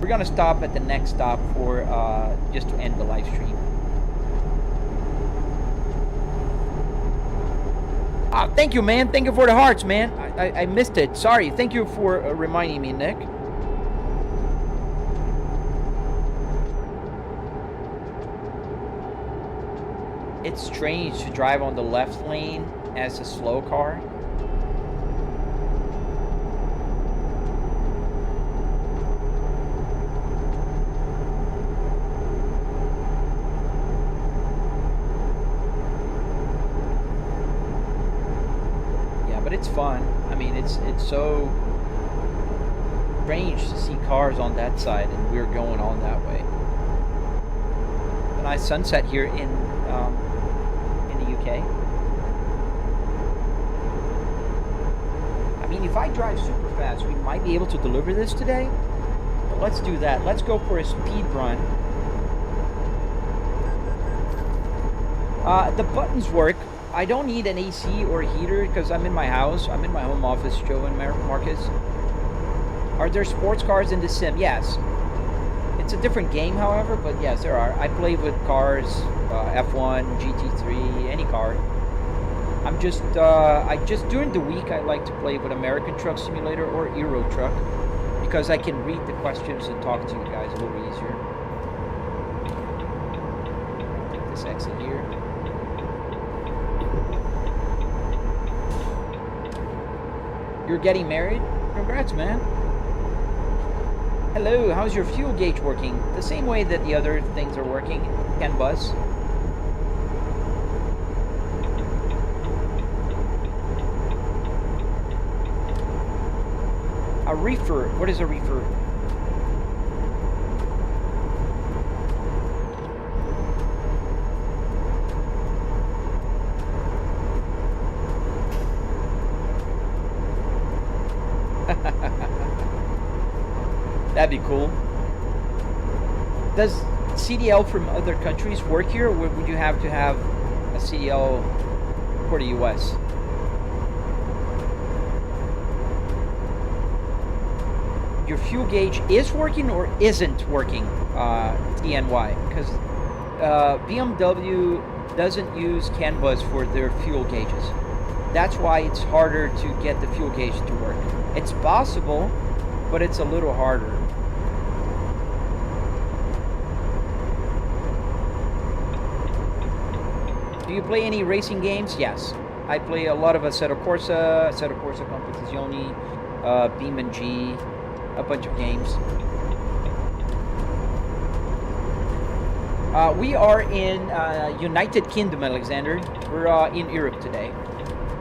We're gonna stop at the next stop for just to end the live stream. Thank you, man. Thank you for the hearts, man. I missed it. Sorry. Thank you for reminding me, Nick. It's strange to drive on the left lane as a slow car. It's fun. I mean, it's so strange to see cars on that side, and we're going on that way. A nice sunset here in the UK. I mean, if I drive super fast, we might be able to deliver this today. But let's do that. Let's go for a speed run. The buttons work. I don't need an AC or a heater because I'm in my house. I'm in my home office, Joe and Marcus. Are there sports cars in the sim? Yes. It's a different game, however, but yes, there are. I play with cars, F1, GT3, any car. I'm just, during the week, I like to play with American Truck Simulator or Euro Truck because I can read the questions and talk to you guys a little easier. Take this exit here. You're getting married? Congrats, man. Hello, how's your fuel gauge working? The same way that the other things are working. CAN bus. A reefer. What is a reefer? That'd be cool. Does CDL from other countries work here, or would you have to have a CDL for the US? Your fuel gauge is working or isn't working, TNY? Because BMW doesn't use CAN bus for their fuel gauges. That's why it's harder to get the fuel gauge to work. It's possible, but it's a little harder. Do you play any racing games? Yes. I play a lot of Assetto Corsa Competizioni, BeamNG, a bunch of games. We are in United Kingdom, Alexander. We're in Europe today.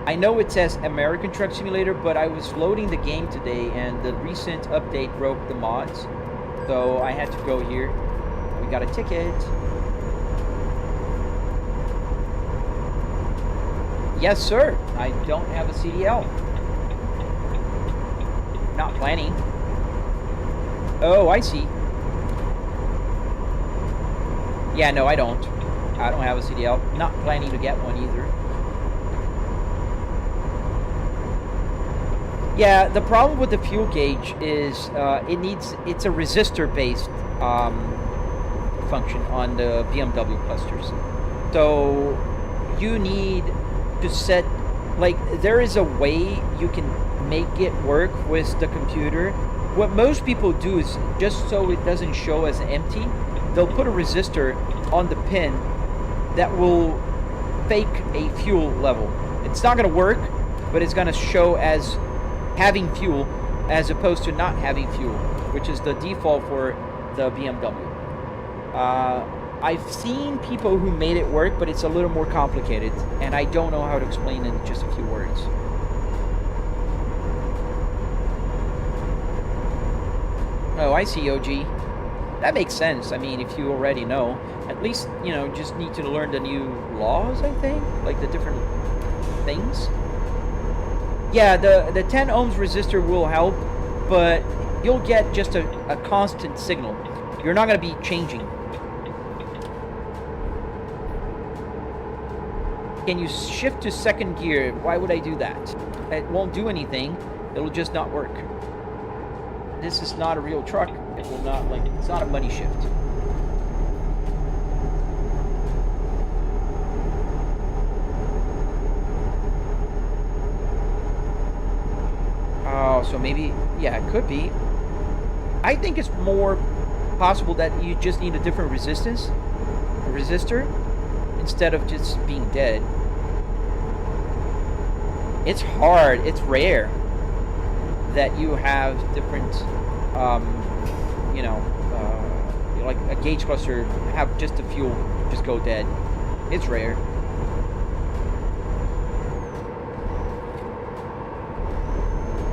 I know it says American Truck Simulator, but I was loading the game today, and the recent update broke the mods. So I had to go here. We got a ticket. Yes, sir. I don't have a CDL. Not planning. Oh, I see. Yeah, no, I don't. I don't have a CDL. Not planning to get one either. Yeah, the problem with the fuel gauge is it's a resistor-based function on the BMW clusters. So you need to set, like, there is a way you can make it work with the computer. What most people do is, just so it doesn't show as empty, they'll put a resistor on the pin that will fake a fuel level. It's not going to work, but it's going to show as having fuel as opposed to not having fuel, which is the default for the BMW. I've seen people who made it work, but it's a little more complicated, and I don't know how to explain in just a few words. Oh, I see, OG. That makes sense. I mean, if you already know, at least, you know, just need to learn the new laws, I think, like the different things. Yeah, the 10 ohms resistor will help, but you'll get just a constant signal. You're not going to be changing. Can you shift to second gear? Why would I do that? It won't do anything. It'll just not work. This is not a real truck. It will not, like, it's not a money shift. Oh, so maybe, yeah, it could be. I think it's more possible that you just need a different resistance, a resistor, instead of just being dead. It's hard, it's rare that you have different, you know, like a gauge cluster have just the fuel just go dead. It's rare.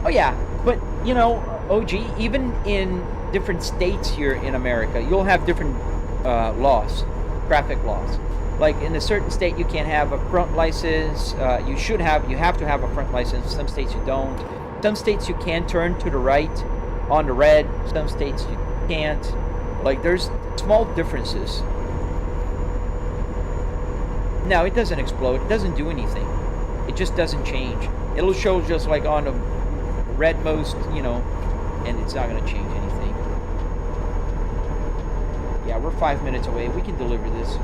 Oh yeah, but you know, OG, even in different states here in America, you'll have different laws, traffic laws. Like in a certain state, you can't have a front license. You have to have a front license. Some states you don't. Some states you can turn to the right on the red. Some states you can't. Like there's small differences. No, it doesn't explode. It doesn't do anything. It just doesn't change. It'll show just like on the red most, you know, and it's not going to change anything. Yeah, we're 5 minutes away. We can deliver this.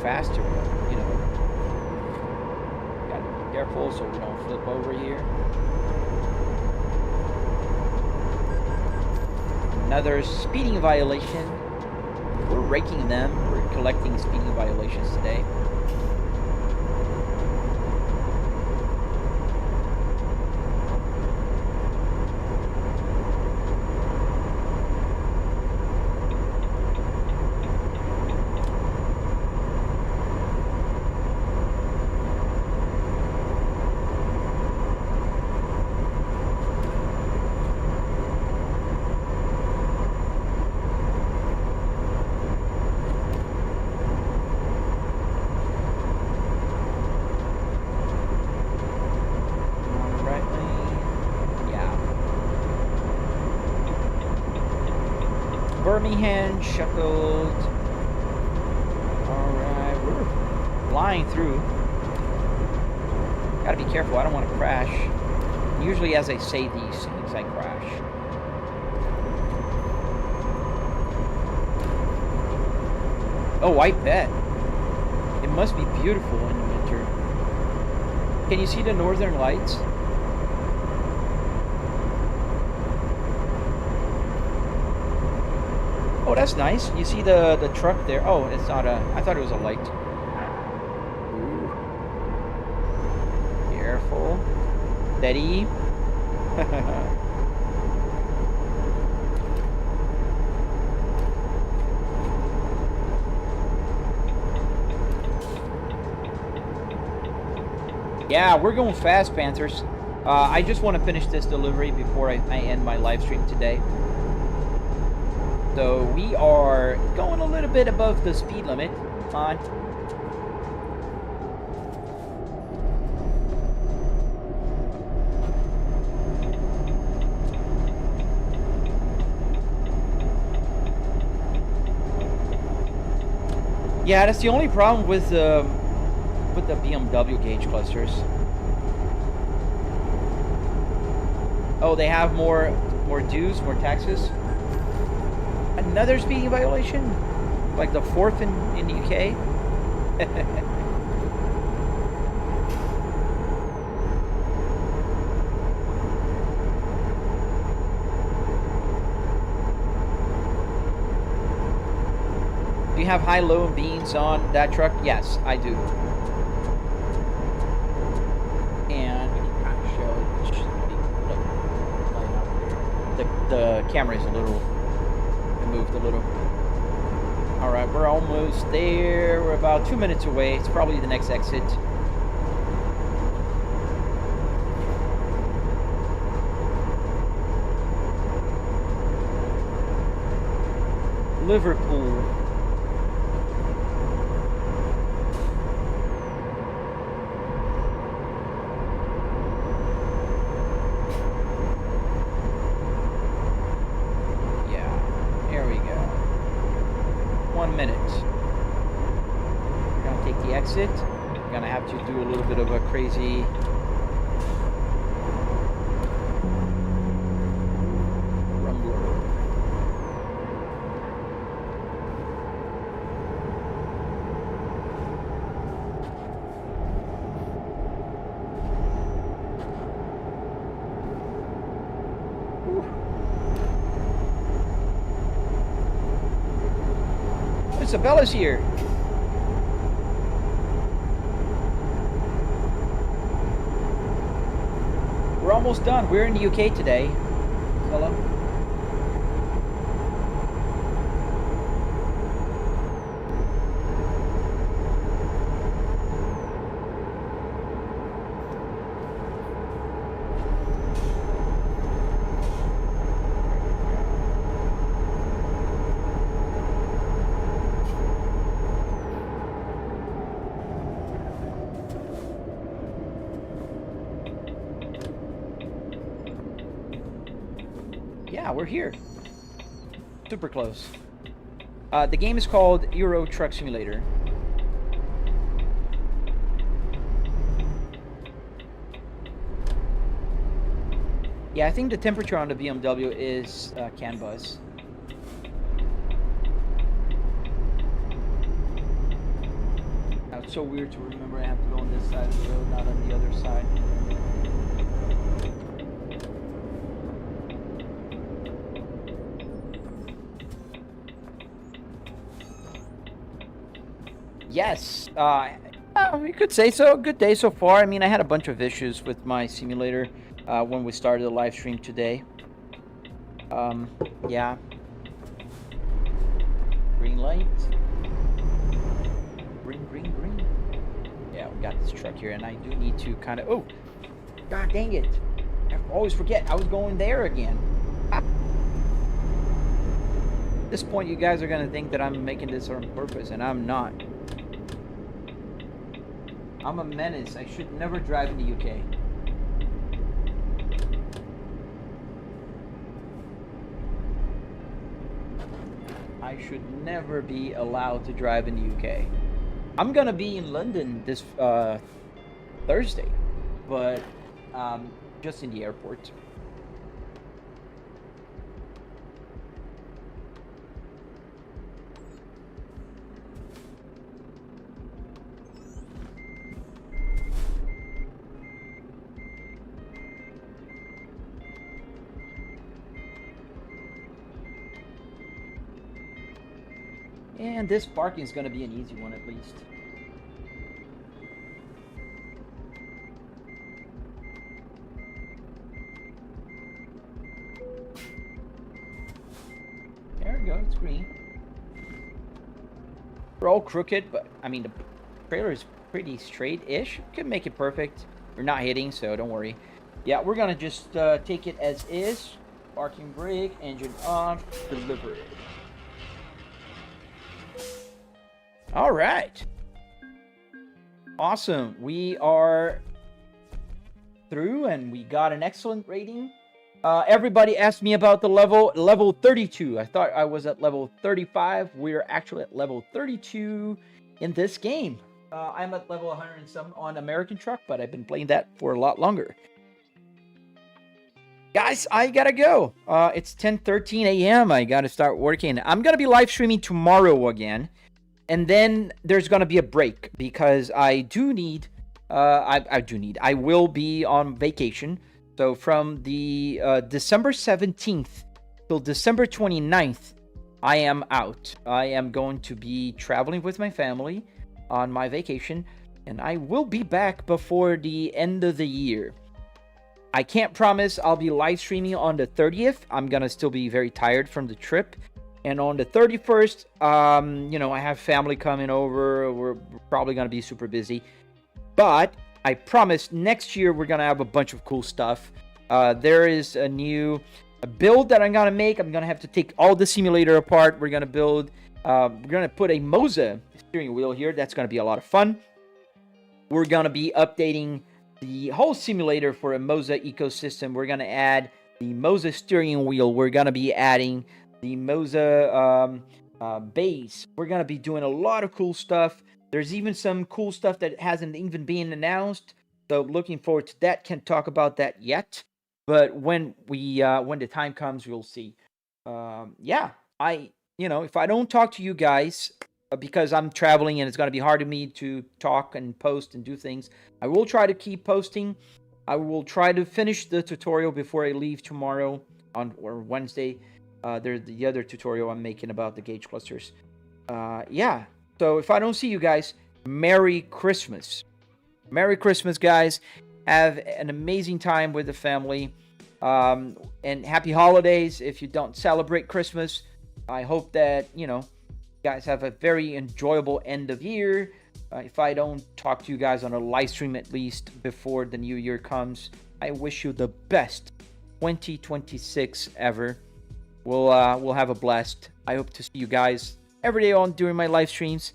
Faster, you know, gotta be careful so we don't flip over here. Another speeding violation. We're raking them. We're collecting speeding violations today. Birmingham, Sheffield. Alright, we're flying through. Gotta be careful, I don't want to crash. Usually as I say these things, I crash. Oh, I bet. It must be beautiful in the winter. Can you see the northern lights? Oh, that's nice. You see the truck there? Oh, it's not a... I thought it was a light. Ooh. Careful. Steady. Yeah, we're going fast, Panthers. I just want to finish this delivery before I end my live stream today. So we are going a little bit above the speed limit. On. Yeah, that's the only problem with the BMW gauge clusters. Oh, they have more dues, more taxes. Another speeding violation? Like the fourth in the UK? have high-low and beans on that truck? Yes, I do. And we can kind of show it should be light up there. The camera is a little, it moved a little. All right, we're almost there. We're about 2 minutes away. It's probably the next exit. Liverpool. Yeah, there we go. 1 minute. We're gonna take the exit. We're gonna have to do a little bit of a crazy Isabella's here. We're almost done. We're in the UK today. Hello. Yeah, we're here. Super close. The game is called Euro Truck Simulator. Yeah, I think the temperature on the BMW is CAN bus. Now, it's so weird to remember I have to go on this side of the road, not on the other side. Yes, we could say so. Good day so far. I mean, I had a bunch of issues with my simulator when we started the live stream today. Yeah. Green light. Green, green, green. Yeah, we got this truck here, and I do need to kind of... Oh, god dang it. I always forget. I was going there again. At this point, you guys are going to think that I'm making this on purpose, and I'm not. I'm a menace. I should never drive in the UK. I should never be allowed to drive in the UK. I'm gonna be in London this Thursday, but just in the airport. And this parking is going to be an easy one at least. There we go, it's green. We're all crooked, but I mean the trailer is pretty straight-ish. Could make it perfect. We're not hitting, so don't worry. Yeah, we're going to just take it as is. Parking brake, engine on, deliver it. All right. Awesome. We are through and we got an excellent rating. Everybody asked me about the level 32. I thought I was at level 35. We're actually at level 32 in this game. I'm at level 100 and some on American Truck, but I've been playing that for a lot longer. Guys, I gotta go. It's 10:13 a.m. I gotta start working. I'm gonna be live streaming tomorrow again. And then there's going to be a break because I do need, I will be on vacation. So from the December 17th till December 29th, I am out. I am going to be traveling with my family on my vacation, and I will be back before the end of the year. I can't promise I'll be live streaming on the 30th. I'm gonna still be very tired from the trip. And on the 31st, I have family coming over. We're probably gonna be super busy. But I promise next year we're gonna have a bunch of cool stuff. There is a new build that I'm gonna make. I'm gonna have to take all the simulator apart. We're gonna build. We're gonna put a Moza steering wheel here. That's gonna be a lot of fun. We're gonna be updating the whole simulator for a Moza ecosystem. We're gonna add the Moza steering wheel. We're gonna be adding the Moza base. We're gonna be doing a lot of cool stuff. There's even some cool stuff that hasn't even been announced. So looking forward to that. Can't talk about that yet. But when the time comes, we'll see. If I don't talk to you guys because I'm traveling and it's going to be hard to me to talk and post and do things, I will try to keep posting. I will try to finish the tutorial before I leave tomorrow or Wednesday. There's the other tutorial I'm making about the gauge clusters. So if I don't see you guys, Merry Christmas. Merry Christmas, guys. Have an amazing time with the family. And happy holidays if you don't celebrate Christmas. I hope that, you guys have a very enjoyable end of year. If I don't talk to you guys on a live stream at least before the new year comes, I wish you the best 2026 ever. We'll have a blast. I hope to see you guys every day during my live streams.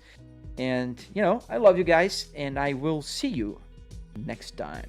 And, I love you guys, and I will see you next time.